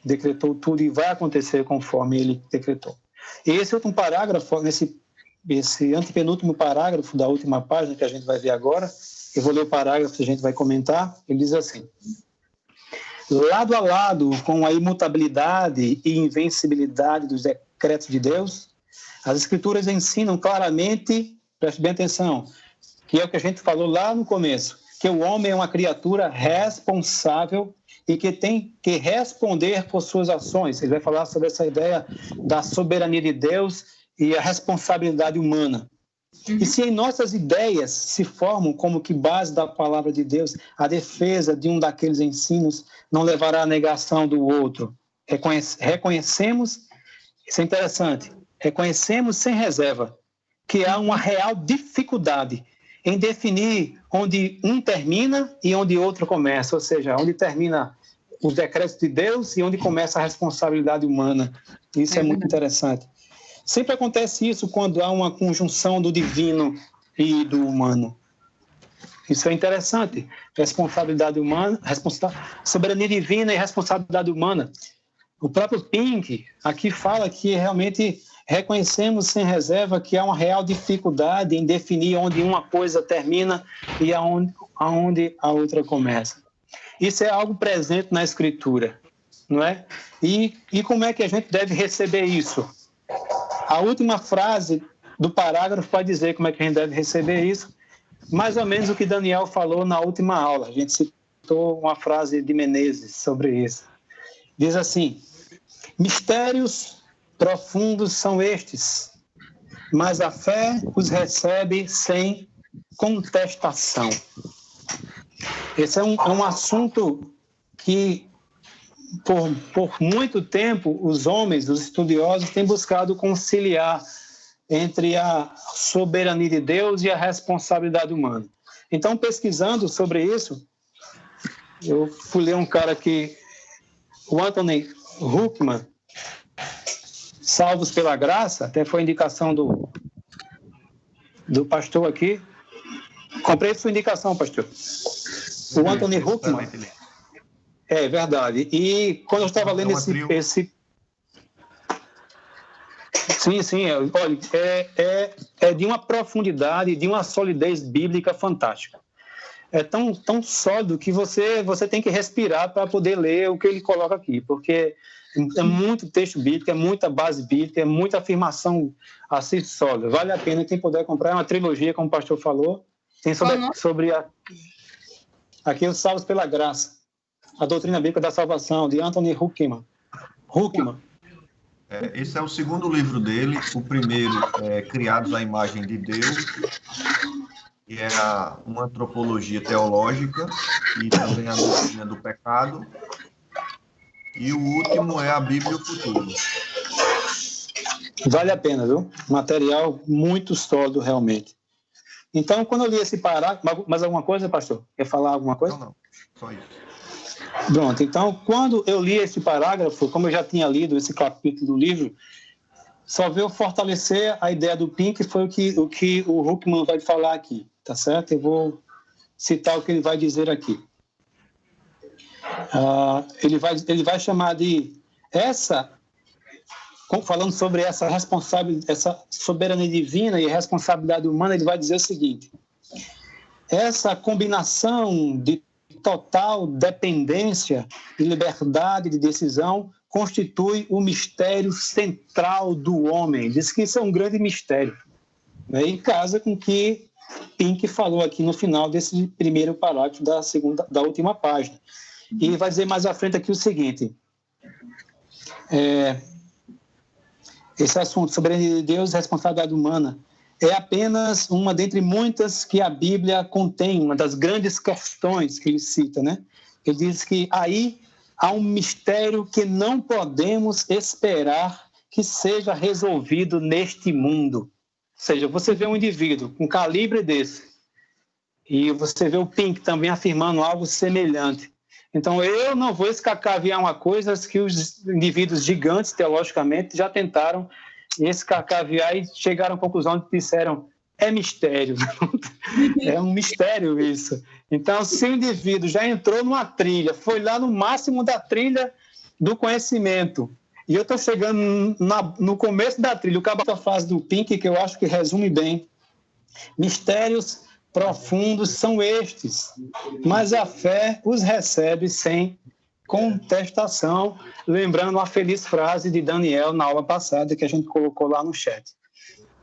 decretou tudo e vai acontecer conforme ele decretou. E esse último parágrafo, esse antepenúltimo parágrafo da última página que a gente vai ver agora, eu vou ler o parágrafo que a gente vai comentar, ele diz assim: lado a lado com a imutabilidade e invencibilidade dos decretos de Deus, as Escrituras ensinam claramente, preste bem atenção, que é o que a gente falou lá no começo, que o homem é uma criatura responsável e que tem que responder por suas ações. Ele vai falar sobre essa ideia da soberania de Deus e a responsabilidade humana. E se em nossas ideias se formam como que base da palavra de Deus, a defesa de um daqueles ensinos não levará à negação do outro. Reconhecemos, isso é interessante, reconhecemos sem reserva que há uma real dificuldade em definir onde um termina e onde outro começa, ou seja, onde termina os decretos de Deus e onde começa a responsabilidade humana. Isso é muito interessante. Sempre acontece isso quando há uma conjunção do divino e do humano. Isso é interessante. Responsabilidade humana, soberania divina e responsabilidade humana. O próprio Pink aqui fala que realmente reconhecemos sem reserva que há uma real dificuldade em definir onde uma coisa termina e aonde a outra começa. Isso é algo presente na Escritura, não é? E como é que a gente deve receber isso? A última frase do parágrafo vai dizer como é que a gente deve receber isso, mais ou menos o que Daniel falou na última aula. A gente citou uma frase de Menezes sobre isso. Diz assim: mistérios profundos são estes, mas a fé os recebe sem contestação. Esse é um assunto que por muito tempo, os homens, os estudiosos, têm buscado conciliar entre a soberania de Deus e a responsabilidade humana. Então, pesquisando sobre isso, eu fui ler um cara aqui, o Anthony Huckman, Salvos pela Graça, até foi indicação do pastor aqui. Comprei sua indicação, pastor. O Anthony Huckman. É verdade. E quando eu estava lendo esse... Sim. Olha, é de uma profundidade, de uma solidez bíblica fantástica. É tão sólido que você tem que respirar para poder ler o que ele coloca aqui, porque é muito texto bíblico, é muita base bíblica, é muita afirmação assim sólida. Vale a pena quem puder comprar. É uma trilogia, como o pastor falou. Tem sobre aqui os Salvos pela Graça. A Doutrina Bíblica da Salvação, de Anthony Huckman. Esse é o segundo livro dele. O primeiro é Criados à Imagem de Deus, que é uma antropologia teológica e também a doutrina do pecado. E o último é a Bíblia e o Futuro. Vale a pena, viu? Material muito sólido, realmente. Então, quando eu li esse parágrafo... Mais alguma coisa, pastor? Quer falar alguma coisa? Não. Só isso. Pronto, então, quando eu li esse parágrafo, como eu já tinha lido esse capítulo do livro, só veio fortalecer a ideia do Pink, foi o que o Huckman vai falar aqui, tá certo? Eu vou citar o que ele vai dizer aqui. Ele vai chamar de falando sobre essa soberania divina e responsabilidade humana, ele vai dizer o seguinte: essa combinação de total dependência e liberdade de decisão constitui o mistério central do homem. Diz que isso é um grande mistério, né? E casa com o que Pink falou aqui no final desse primeiro parágrafo da última página. E vai dizer mais à frente aqui o seguinte: esse assunto, soberania de Deus e responsabilidade humana, é apenas uma dentre muitas que a Bíblia contém, uma das grandes questões que ele cita, né? Ele diz que aí há um mistério que não podemos esperar que seja resolvido neste mundo. Ou seja, você vê um indivíduo com calibre desse, e você vê o Pink também afirmando algo semelhante. Então, eu não vou escacaviar uma coisa que os indivíduos gigantes, teologicamente, já tentaram escacaviar e chegaram à conclusão de que disseram: é mistério. É um mistério isso. Então, se o indivíduo já entrou numa trilha, foi lá no máximo da trilha do conhecimento, e eu estou chegando no começo da trilha, a fase do Pink, que eu acho que resume bem: mistérios profundos são estes, mas a fé os recebe sem contestação, lembrando a feliz frase de Daniel na aula passada, que a gente colocou lá no chat.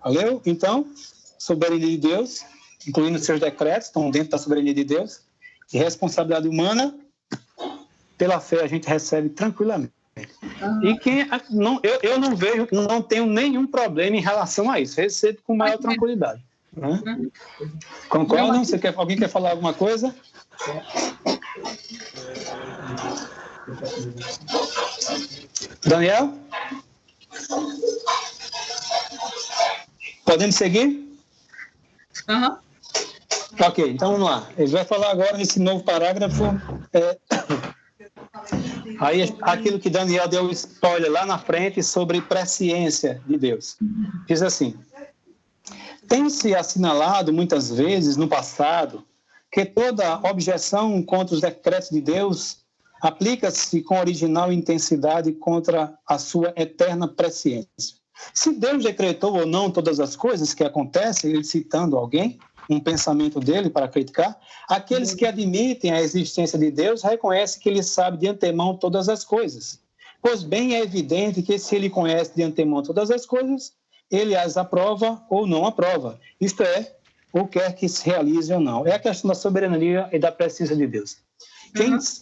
Valeu? Então, soberania de Deus, incluindo seus decretos, estão dentro da soberania de Deus, e responsabilidade humana, pela fé a gente recebe tranquilamente. E eu não vejo, não tenho nenhum problema em relação a isso, recebo com maior tranquilidade. Né? Concordam? Alguém quer falar alguma coisa? Daniel? Podemos seguir? Uhum. Ok, então vamos lá. Ele vai falar agora nesse novo parágrafo. Aí, aquilo que Daniel deu spoiler lá na frente sobre presciência de Deus. Diz assim: tem-se assinalado muitas vezes no passado que toda objeção contra os decretos de Deus aplica-se com original intensidade contra a sua eterna presciência. Se Deus decretou ou não todas as coisas que acontecem, ele citando alguém, um pensamento dele para criticar, aqueles que admitem a existência de Deus reconhecem que ele sabe de antemão todas as coisas. Pois bem é evidente que se ele conhece de antemão todas as coisas, ele as aprova ou não aprova. Isto é, ou quer que se realize ou não. É a questão da soberania e da presciência de Deus.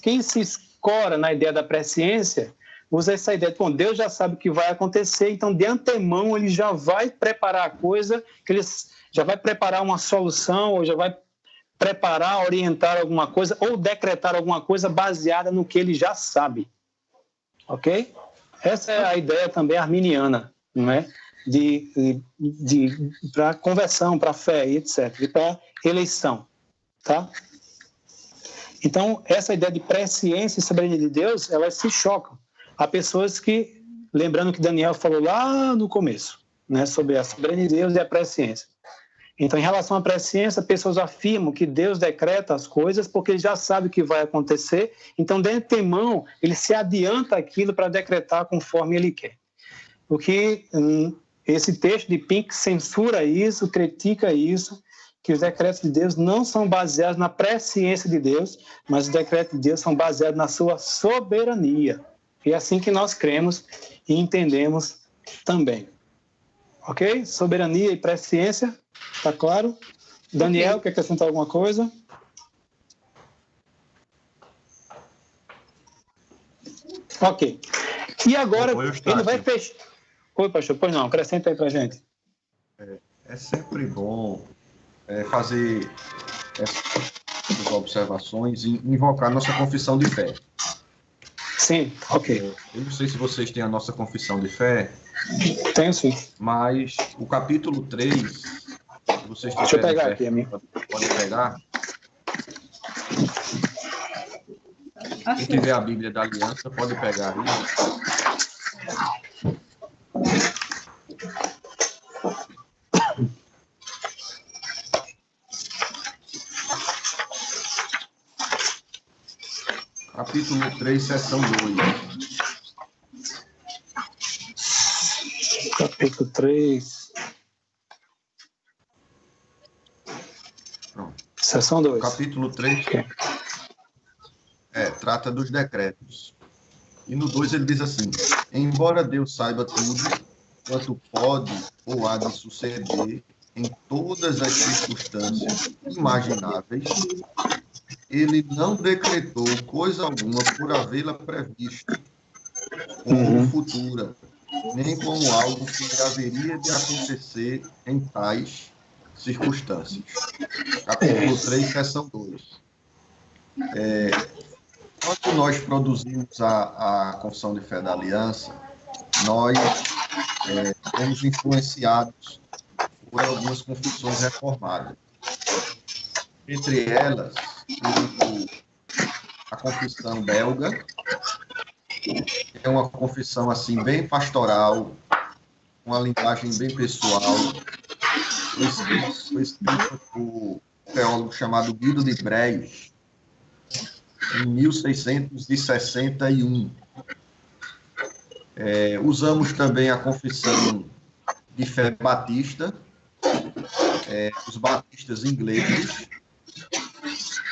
Quem se escora na ideia da presciência usa essa ideia de, bom, Deus já sabe o que vai acontecer, então de antemão ele já vai preparar a coisa, que ele já vai preparar uma solução, ou já vai preparar, orientar alguma coisa, ou decretar alguma coisa baseada no que ele já sabe. Ok? Essa é a ideia também arminiana, não é? Para conversão, para fé, etc., e para eleição, tá? Então, essa ideia de presciência e soberania de Deus, elas se chocam. Há pessoas que, lembrando que Daniel falou lá no começo, né, sobre a soberania de Deus e a presciência. Então, em relação à presciência, pessoas afirmam que Deus decreta as coisas porque ele já sabe o que vai acontecer, então, de antemão, ele se adianta aquilo para decretar conforme ele quer. O que esse texto de Pink censura isso, critica isso, que os decretos de Deus não são baseados na presciência de Deus, mas os decretos de Deus são baseados na sua soberania. E é assim que nós cremos e entendemos também. Ok? Soberania e presciência, está claro? Daniel, quer acrescentar alguma coisa? Ok. E agora ele vai fechar. Oi, pastor, pois não, acrescenta aí para a gente. É sempre bom fazer essas observações e invocar nossa confissão de fé. Sim, ok. Eu não sei se vocês têm a nossa confissão de fé. Tenho sim. Mas o capítulo 3, se vocês tiverem... Deixa eu pegar aqui, amigo. Pode pegar. Quem tiver a Bíblia da Aliança, pode pegar aí. capítulo 3, seção 2. Capítulo 3. Pronto. Seção 2. Capítulo 3 trata dos decretos. E no 2 ele diz assim: embora Deus saiba tudo quanto pode ou há de suceder em todas as circunstâncias imagináveis, ele não decretou coisa alguma por havê-la previsto como futura, nem como algo que haveria de acontecer em tais circunstâncias. Capítulo 3, seção 2. Quando nós produzimos a Confissão de Fé da Aliança, nós fomos influenciados por algumas confissões reformadas. Entre elas, a confissão belga, que é uma confissão assim, bem pastoral, uma linguagem bem pessoal. Foi escrito por um teólogo chamado Guido de Breis, em 1661. Usamos também a confissão de fé batista, os batistas ingleses,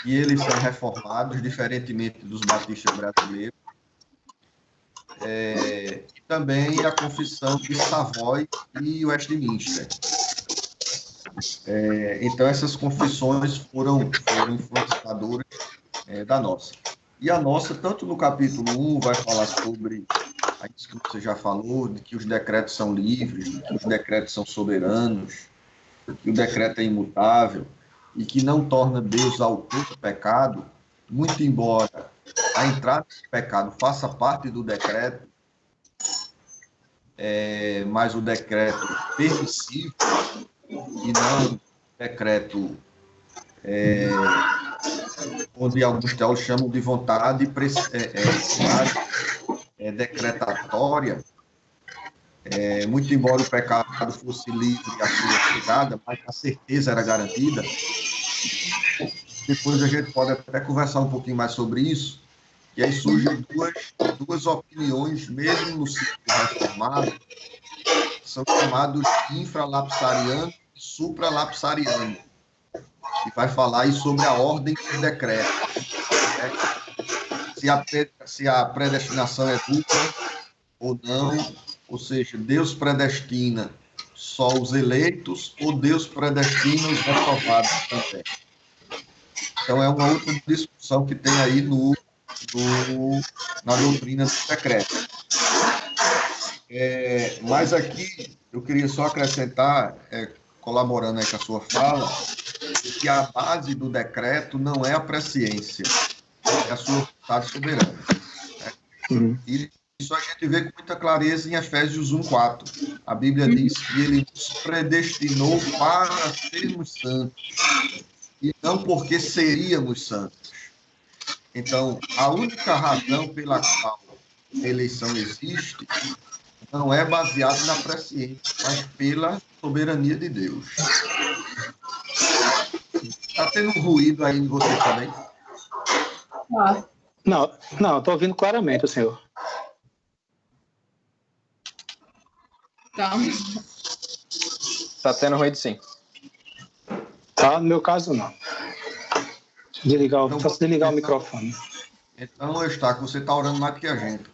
e eles são reformados, diferentemente dos batistas brasileiros. E também a confissão de Savoy e Westminster. Então, essas confissões foram influenciadoras da nossa. E a nossa, tanto no capítulo 1, vai falar sobre isso que você já falou, de que os decretos são livres, de que os decretos são soberanos, que o decreto é imutável e que não torna Deus autor do pecado, muito embora a entrada do pecado faça parte do decreto, mas o decreto permissivo e não decreto onde alguns teólogos chamam de vontade decretatória, muito embora o pecado fosse livre a sua chegada, mas a certeza era garantida. Depois a gente pode até conversar um pouquinho mais sobre isso, e aí surgem duas opiniões, mesmo no ciclo reformado, que são chamados infralapsariano e supralapsariano, que vai falar aí sobre a ordem do decreto. Se a predestinação é dupla ou não, ou seja, Deus predestina só os eleitos ou Deus predestina os reprovados também. Então, é uma outra discussão que tem aí na doutrina do decreto. Mas aqui, eu queria só acrescentar, colaborando aí com a sua fala, que a base do decreto não é a presciência, é a sua vontade soberana. E isso a gente vê com muita clareza em Efésios 1:4. A Bíblia diz que ele nos predestinou para sermos santos, e não porque seríamos santos. Então, a única razão pela qual a eleição existe não é baseada na presciência, mas pela soberania de Deus. Está tendo um ruído aí em você também? Não, estou ouvindo claramente o senhor. Tá tendo ruído, sim. Tá, no meu caso, não. Posso desligar o microfone. Então, Eustáquio, você está orando mais do que a gente.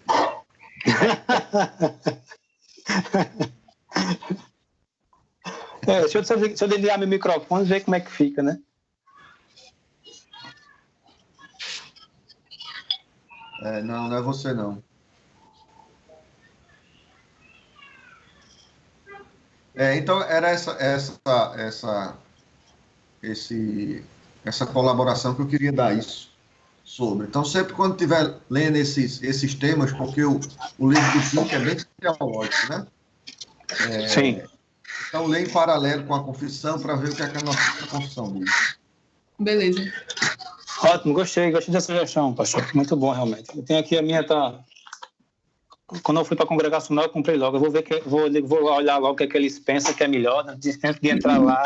Deixa eu desligar meu microfone e ver como é que fica, né? Não é você, não. Então, era essa colaboração que eu queria dar isso sobre. Então, sempre quando estiver lendo esses temas, porque o livro do Pink é bem teológico, né? Sim. Então, leia em paralelo com a confissão para ver o que é que a nossa confissão diz. Beleza. Ótimo, gostei da sugestão, pastor. Muito bom, realmente. Eu tenho aqui a minha, quando eu fui para a congregacional, eu comprei logo. Eu vou ver vou olhar logo o que é que eles pensam que é melhor, né? Antes de entrar lá.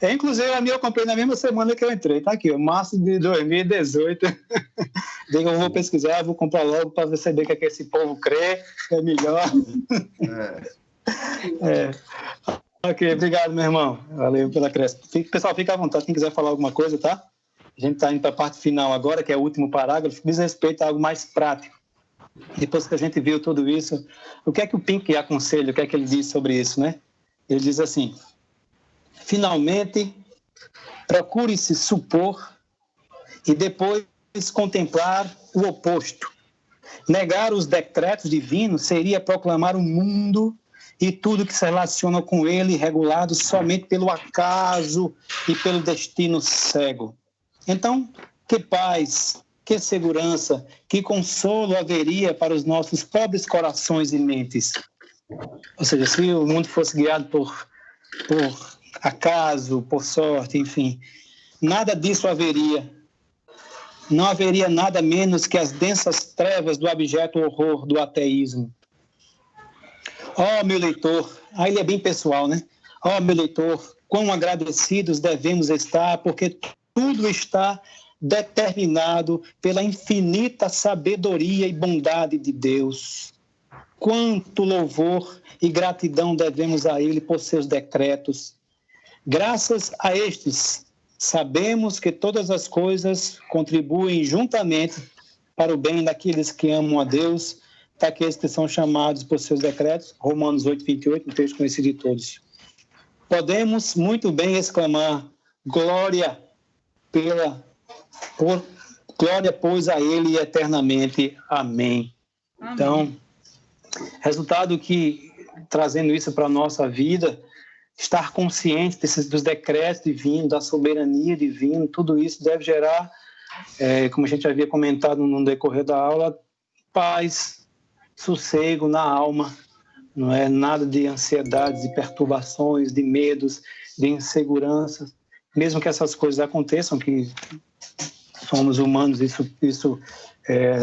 Inclusive, a minha eu comprei na mesma semana que eu entrei. Tá aqui, ó, março de 2018. Digo, eu vou pesquisar, vou comprar logo para perceber o que é que esse povo crê, que é melhor. Ok, obrigado, meu irmão. Valeu pela cresce. Pessoal, fica à vontade, quem quiser falar alguma coisa, tá? A gente está indo para a parte final agora, que é o último parágrafo, que diz respeito a algo mais prático. Depois que a gente viu tudo isso, o que é que o Pink aconselha, o que é que ele diz sobre isso, né? Ele diz assim: finalmente, procure-se supor e depois contemplar o oposto. Negar os decretos divinos seria proclamar o mundo e tudo que se relaciona com ele regulado somente pelo acaso e pelo destino cego. Então, que paz, que segurança, que consolo haveria para os nossos pobres corações e mentes? Ou seja, se o mundo fosse guiado por acaso, por sorte, enfim, nada disso haveria. Não haveria nada menos que as densas trevas do abjeto horror do ateísmo. Meu leitor, ele é bem pessoal, né? Meu leitor, quão agradecidos devemos estar, porque tudo está determinado pela infinita sabedoria e bondade de Deus. Quanto louvor e gratidão devemos a Ele por seus decretos. Graças a estes, sabemos que todas as coisas contribuem juntamente para o bem daqueles que amam a Deus, daqueles que são chamados por seus decretos. Romanos 8:28, um texto conhecido de todos. Podemos muito bem exclamar: glória, pois a Ele eternamente. Amém. Então, resultado que, trazendo isso para a nossa vida, estar consciente dos decretos divinos, da soberania divina, tudo isso deve gerar, como a gente havia comentado no decorrer da aula, paz, sossego na alma, não é nada de ansiedades, de perturbações, de medos, de inseguranças, mesmo que essas coisas aconteçam, que somos humanos, isso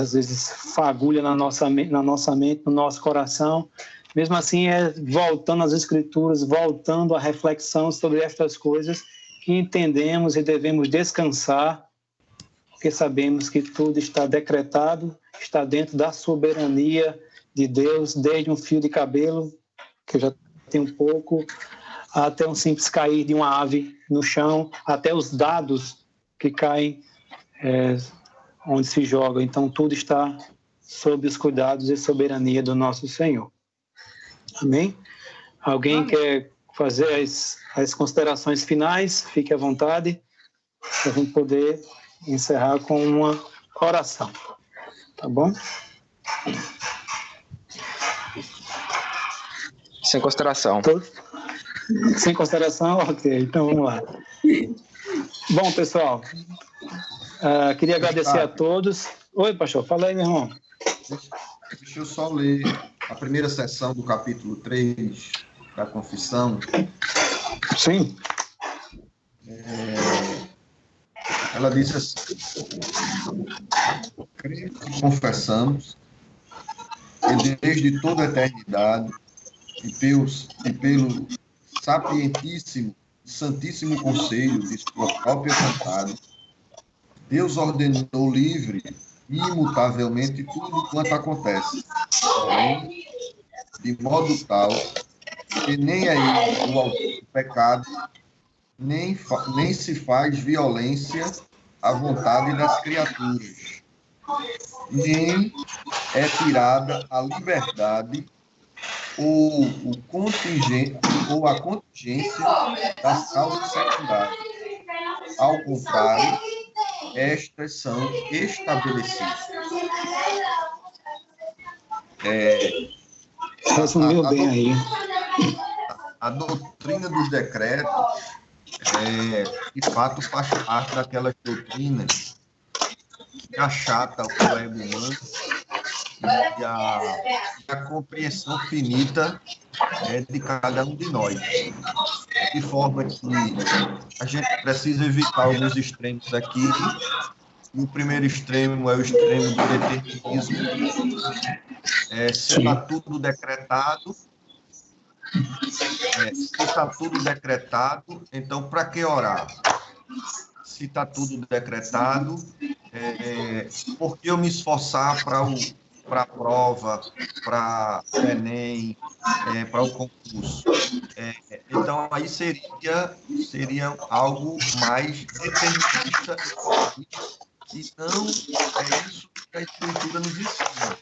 às vezes fagulha na nossa mente, no nosso coração. Mesmo assim, voltando às Escrituras, voltando à reflexão sobre estas coisas que entendemos e devemos descansar, porque sabemos que tudo está decretado, está dentro da soberania de Deus, desde um fio de cabelo, que eu já tenho um pouco, até um simples cair de uma ave no chão, até os dados que caem onde se joga. Então, tudo está sob os cuidados e soberania do nosso Senhor. Amém? Alguém quer fazer as considerações finais? Fique à vontade, para a gente poder encerrar com uma oração. Tá bom? Sem consideração. Sem consideração? Ok, então vamos lá. Bom, pessoal, queria agradecer a todos. Oi, pastor, fala aí, meu irmão. Deixa eu só ler a primeira seção do capítulo 3 da Confissão. Sim. Ela diz assim: cremos e confessamos que desde toda a eternidade e pelo sapientíssimo e santíssimo conselho de sua própria vontade, Deus ordenou livre e imutavelmente tudo quanto acontece, porém, de modo tal que nem é ele o autor do pecado, nem se faz violência à vontade das criaturas, nem é tirada a liberdade ou a contingência das causas secundárias. Ao contrário, estas são estabelecidas. Resumiu bem aí. A doutrina dos decretos, de fato, faz parte daquelas doutrinas que achata o ego humano e a compreensão finita de cada um de nós. De forma que a gente precisa evitar alguns extremos aqui. E o primeiro extremo é o extremo do determinismo. Será tudo decretado Se está tudo decretado, então para que orar? Se está tudo decretado, por que eu me esforçar para a prova, para o Enem, para o concurso? Então, aí seria algo mais determinista e não é isso que a Escritura nos ensina.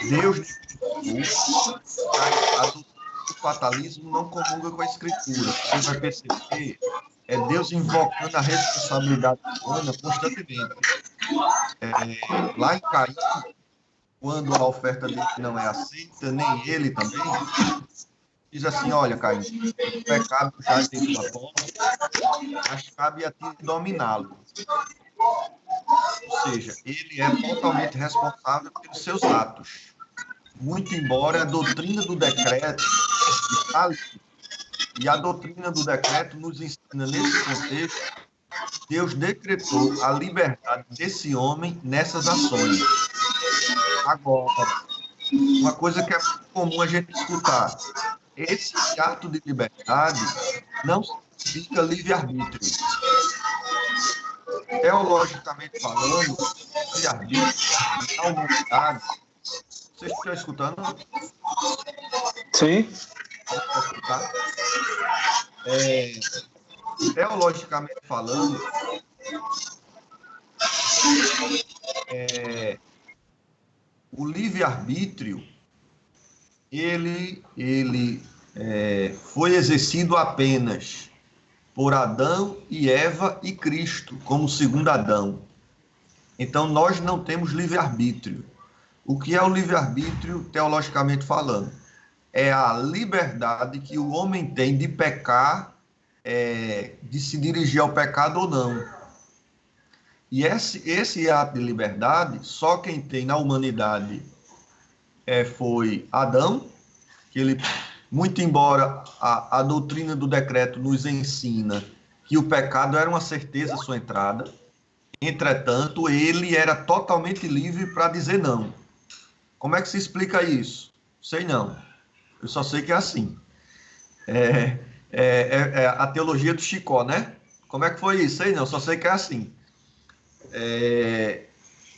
Deus o fatalismo não comunga com a Escritura. Você vai perceber, Deus invocando a responsabilidade humana constantemente. Lá em Caim, quando a oferta dele não é aceita, nem ele também, diz assim, olha, Caim, o pecado já tem sua porta, mas cabe a ti dominá-lo. Ou seja, ele é totalmente responsável pelos seus atos. Muito embora a doutrina do decreto está ali. E a doutrina do decreto nos ensina, nesse contexto, Deus decretou a liberdade desse homem nessas ações. Agora, uma coisa que é muito comum a gente escutar, esse ato de liberdade não significa livre-arbítrio. Teologicamente falando, livre-arbítrio na humanidade. Vocês estão escutando? Sim. Teologicamente falando, o livre-arbítrio ele foi exercido apenas por Adão e Eva e Cristo, como segundo Adão. Então, nós não temos livre-arbítrio. O que é o livre-arbítrio, teologicamente falando? É a liberdade que o homem tem de pecar, de se dirigir ao pecado ou não. E esse ato de liberdade, só quem tem na humanidade foi Adão, que ele, muito embora a doutrina do decreto nos ensina que o pecado era uma certeza à sua entrada, entretanto, ele era totalmente livre para dizer não. Como é que se explica isso? Sei não. Eu só sei que é assim. A teologia do Chicó, né? Como é que foi isso? Sei não, só sei que é assim.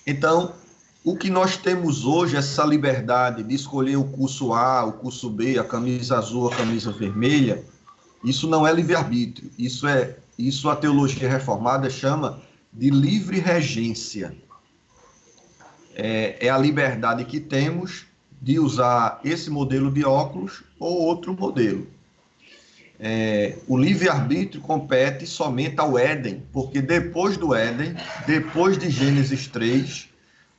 Então, o que nós temos hoje, essa liberdade de escolher o curso A, o curso B, a camisa azul, a camisa vermelha, isso não é livre-arbítrio. Isso a teologia reformada chama de livre regência. É a liberdade que temos de usar esse modelo de óculos ou outro modelo. O livre-arbítrio compete somente ao Éden, porque depois do Éden, depois de Gênesis 3,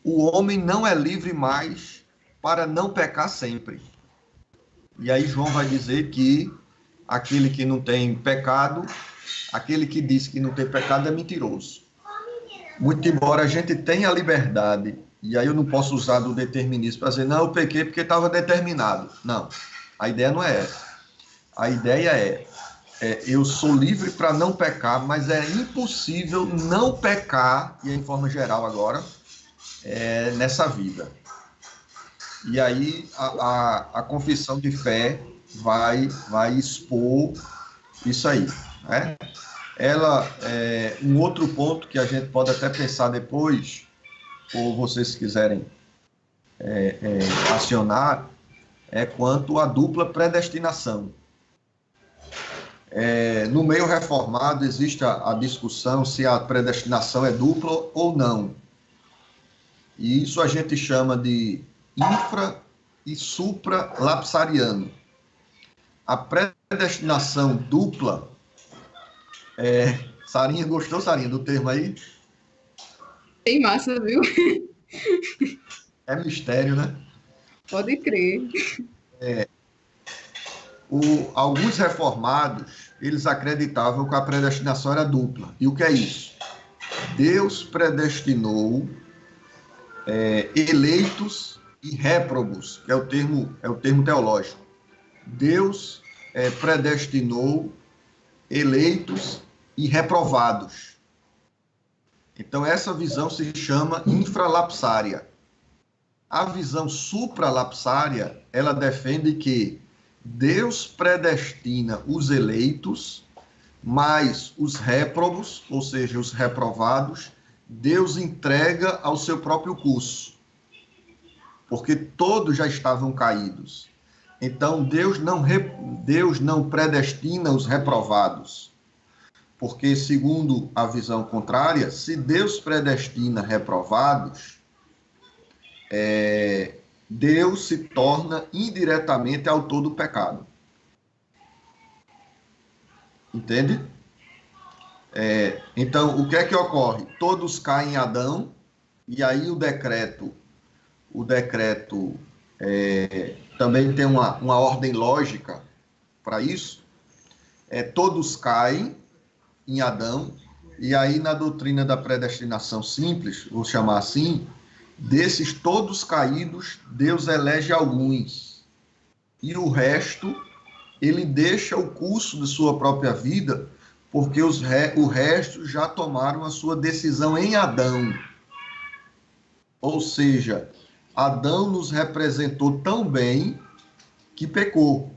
o homem não é livre mais para não pecar sempre. E aí João vai dizer que aquele que não tem pecado, aquele que diz que não tem pecado é mentiroso. Muito embora a gente tenha a liberdade, e aí eu não posso usar do determinismo para dizer, não, eu pequei porque estava determinado. Não, a ideia não é essa. A ideia eu sou livre para não pecar, mas é impossível não pecar, e em forma geral agora, nessa vida. E aí a confissão de fé vai expor isso aí, né? Ela, um outro ponto que a gente pode até pensar depois, ou vocês quiserem acionar, é quanto à dupla predestinação. No meio reformado existe a discussão se a predestinação é dupla ou não. E isso a gente chama de infra e supralapsariano. A predestinação dupla, Sarinha, gostou, Sarinha, do termo aí? Tem massa, viu? É mistério, né? Pode crer. Alguns reformados, eles acreditavam que a predestinação era dupla. E o que é isso? Deus predestinou eleitos e réprobos, que é o termo teológico. Deus predestinou eleitos e reprovados. Então, essa visão se chama infralapsária. A visão supralapsária, ela defende que Deus predestina os eleitos, mas os réprobos, ou seja, os reprovados, Deus entrega ao seu próprio curso, porque todos já estavam caídos. Então, Deus não predestina os reprovados, porque, segundo a visão contrária, se Deus predestina reprovados, Deus se torna indiretamente autor do pecado. Entende? Então, o que é que ocorre? Todos caem em Adão, e aí o decreto também tem uma ordem lógica para isso. Todos caem em Adão, e aí na doutrina da predestinação simples, vou chamar assim, desses todos caídos, Deus elege alguns, e o resto, ele deixa o curso de sua própria vida, porque o resto já tomaram a sua decisão em Adão. Ou seja, Adão nos representou tão bem que pecou.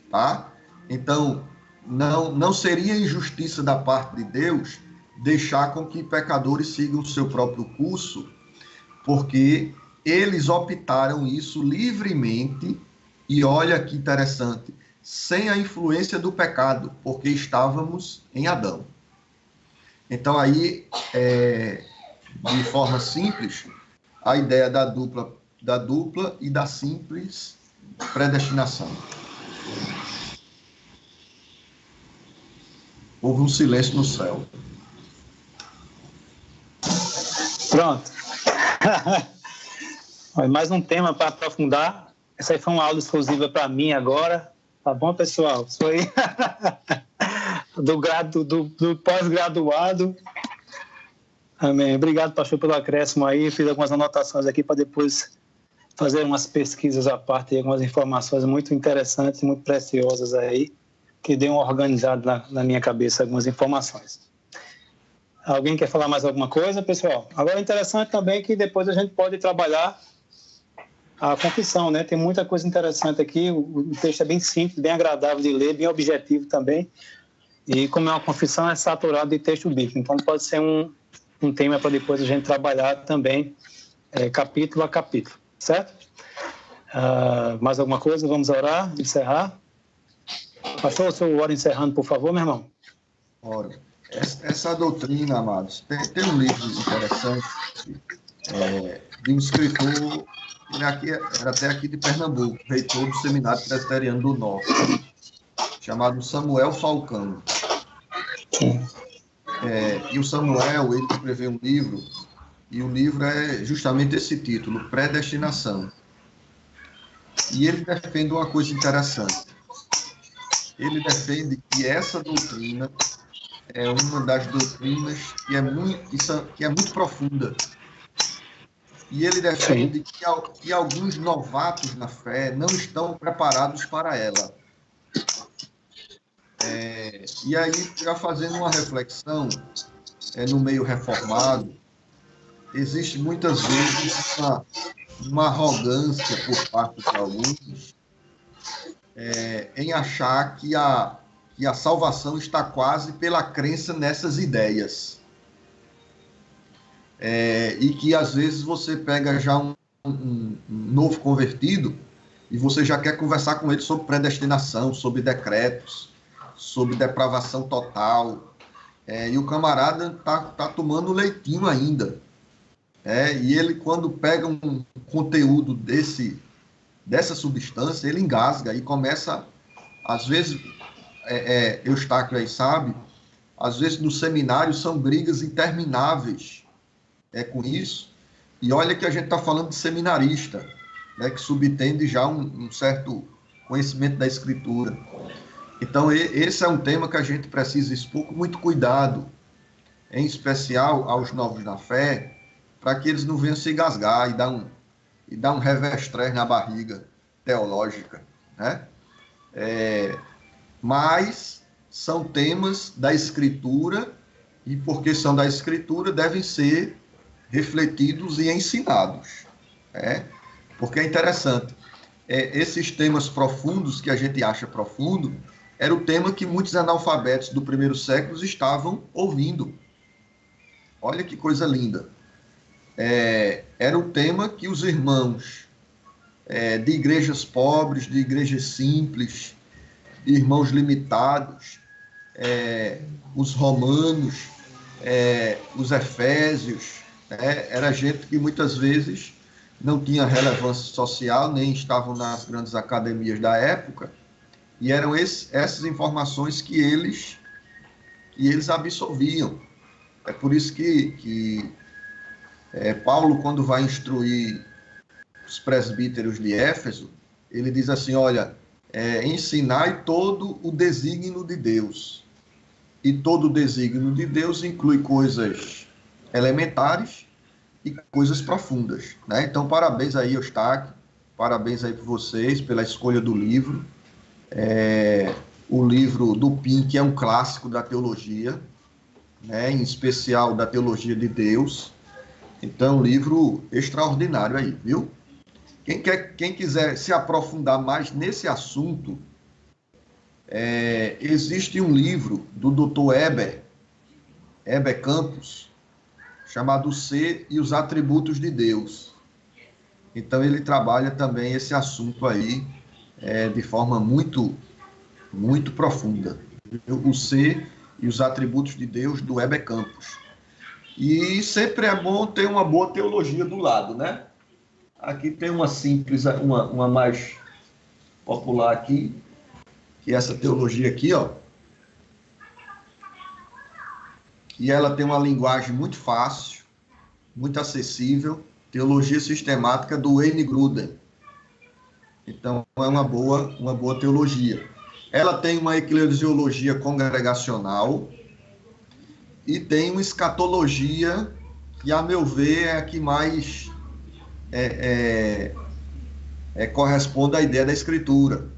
Tá? Então, não seria injustiça da parte de Deus deixar com que pecadores sigam o seu próprio curso, porque eles optaram isso livremente, e olha que interessante, sem a influência do pecado, porque estávamos em Adão. Então aí, de forma simples, a ideia da dupla e da simples predestinação. Houve um silêncio no céu. Pronto. Mais um tema para aprofundar. Essa aí foi uma aula exclusiva para mim agora. Tá bom, pessoal? Isso aí. do pós-graduado. Amém. Obrigado, pastor, pelo acréscimo aí. Fiz algumas anotações aqui para depois fazer umas pesquisas à parte e algumas informações muito interessantes, muito preciosas aí, que deu uma organizada na minha cabeça algumas informações. Alguém quer falar mais alguma coisa, pessoal? Agora é interessante também que depois a gente pode trabalhar a confissão, né? Tem muita coisa interessante aqui, o texto é bem simples, bem agradável de ler, bem objetivo também, e como é uma confissão, é saturado de texto bíblico, então pode ser um tema para depois a gente trabalhar também, capítulo a capítulo, certo? Mais alguma coisa? Vamos orar, encerrar? Pastor, o senhor ora encerrando, por favor, meu irmão? Ora, essa doutrina, amados, tem um livro interessante de um escritor, ele era até aqui de Pernambuco, reitor do Seminário Presbiteriano do Norte, chamado Samuel Falcão. E o Samuel, ele escreveu um livro, e o livro é justamente esse título, Predestinação. E ele defende uma coisa interessante. Ele defende que essa doutrina é uma das doutrinas que é muito profunda. E ele defende que alguns novatos na fé não estão preparados para ela. E aí, já fazendo uma reflexão, no meio reformado, existe muitas vezes uma arrogância por parte de alguns em achar que a salvação está quase pela crença nessas ideias. E que às vezes você pega já um novo convertido e você já quer conversar com ele sobre predestinação, sobre decretos, sobre depravação total, e o camarada tá tomando leitinho ainda. E ele, quando pega um conteúdo dessa substância, ele engasga e começa, às vezes, Eustáquio aí sabe, às vezes no seminário são brigas intermináveis com isso, e olha que a gente está falando de seminarista, que subtende já um certo conhecimento da Escritura. Então, esse é um tema que a gente precisa expor com muito cuidado, em especial aos novos na fé, para que eles não venham se engasgar e dar um revestrez na barriga teológica, né? Mas são temas da Escritura, e porque são da Escritura, devem ser refletidos e ensinados. Porque é interessante. Esses temas profundos que a gente acha profundo, era o tema que muitos analfabetos do primeiro século estavam ouvindo. Olha que coisa linda. Era o tema que os irmãos de igrejas pobres, de igrejas simples, de irmãos limitados, os romanos, os efésios, era gente que muitas vezes não tinha relevância social, nem estavam nas grandes academias da época, e eram essas informações que eles absorviam. É por isso que Paulo, quando vai instruir os presbíteros de Éfeso, ele diz assim, olha, ensinai todo o desígnio de Deus. E todo o desígnio de Deus inclui coisas elementares e coisas profundas, né? Então, parabéns aí, Eustáquio, parabéns aí por vocês, pela escolha do livro. O livro do Pim, que é um clássico da teologia, né? Em especial da teologia de Deus. Então, um livro extraordinário aí, viu? Quem quiser se aprofundar mais nesse assunto, existe um livro do Dr. Heber Campos, chamado Ser e os Atributos de Deus. Então, ele trabalha também esse assunto aí de forma muito, muito profunda. O Ser e os Atributos de Deus, do Heber Campos. E sempre é bom ter uma boa teologia do lado, né? Aqui tem uma simples, uma mais popular aqui, que é essa teologia aqui, ó. E ela tem uma linguagem muito fácil, muito acessível, Teologia Sistemática do Wayne Grudem. Então, é uma boa teologia. Ela tem uma eclesiologia congregacional e tem uma escatologia que, a meu ver, é a que mais corresponde à ideia da Escritura.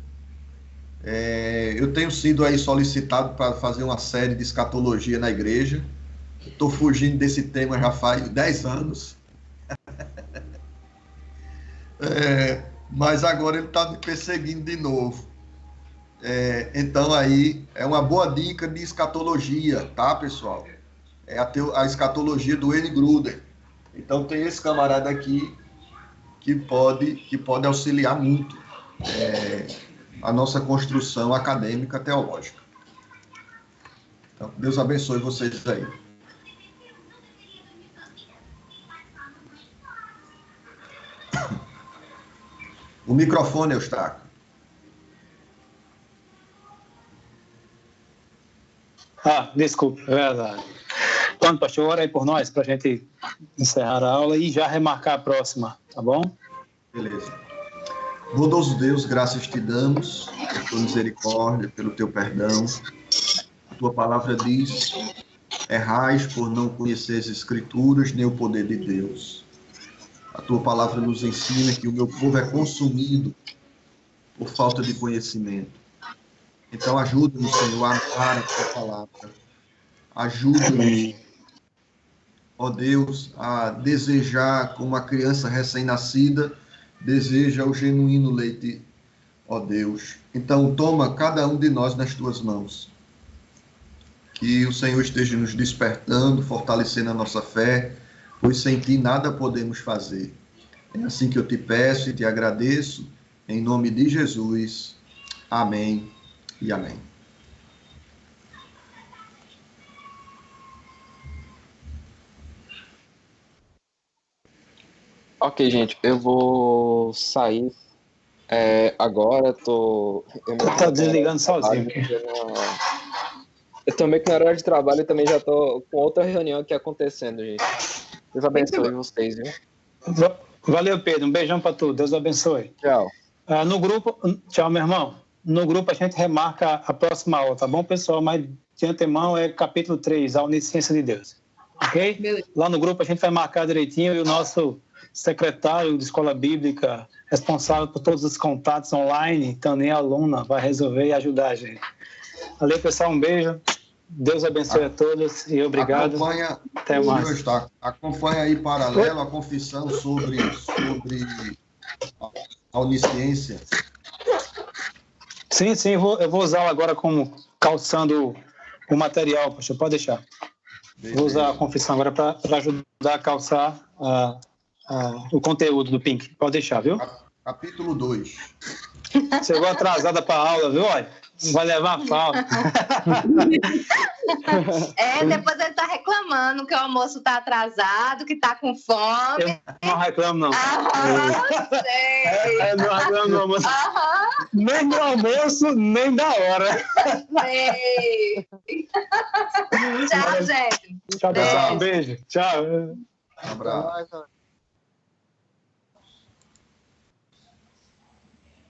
Eu tenho sido aí solicitado para fazer uma série de escatologia na igreja. Estou fugindo desse tema já faz 10 anos. Mas agora ele está me perseguindo de novo. Então aí é uma boa dica de escatologia, tá, pessoal? É a escatologia do Wayne Grudem. Então tem esse camarada aqui que pode auxiliar muito a nossa construção acadêmica teológica. Então, Deus abençoe vocês aí. O microfone, Eustáquio. Desculpa, é verdade. Então, pastor, ora aí por nós, para a gente encerrar a aula e já remarcar a próxima, tá bom? Beleza. Bondoso Deus, graças te damos, pela tua misericórdia, pelo teu perdão. A tua palavra diz, errais por não conhecer as Escrituras, nem o poder de Deus. A tua palavra nos ensina que o meu povo é consumido por falta de conhecimento. Então, ajuda-nos, Senhor, a amar a tua palavra. Ajuda-nos, ó Deus, a desejar, como a criança recém-nascida, deseja o genuíno leite, ó Deus. Então, toma cada um de nós nas tuas mãos. Que o Senhor esteja nos despertando, fortalecendo a nossa fé, pois sem ti nada podemos fazer. É assim que eu te peço e te agradeço, em nome de Jesus. Amém e amém. Ok, gente, eu vou sair agora. Tá desligando sozinho. Eu tô meio que na hora de trabalho e também já tô com outra reunião aqui acontecendo, gente. Deus abençoe vocês, viu? Valeu, Pedro. Um beijão para tu. Deus abençoe. Tchau. No grupo, tchau, meu irmão. No grupo a gente remarca a próxima aula, tá bom, pessoal? Mas de antemão é capítulo 3, a onisciência de Deus. Ok? Beleza. Lá no grupo a gente vai marcar direitinho e o nosso secretário de escola bíblica, responsável por todos os contatos online, então nem aluna, vai resolver e ajudar a gente. Valeu, pessoal. Um beijo. Deus abençoe a todos e obrigado. Até mais. Acompanha aí paralelo a confissão sobre a onisciência. Sim, eu vou usá-la agora como calçando o material, poxa, pode deixar. Beleza. Vou usar a confissão agora para ajudar a calçar o conteúdo do Pink. Pode deixar, viu? Capítulo 2. Chegou atrasada para a aula, viu? Olha, vai levar a falta. Depois ele tá reclamando que o almoço tá atrasado, que tá com fome. Eu não reclamo, não. Sei. Eu não reclamo no almoço. Nem no almoço, nem da hora. Sei. Tchau, gente. Tchau, pessoal. Um beijo. Tchau. Um abraço.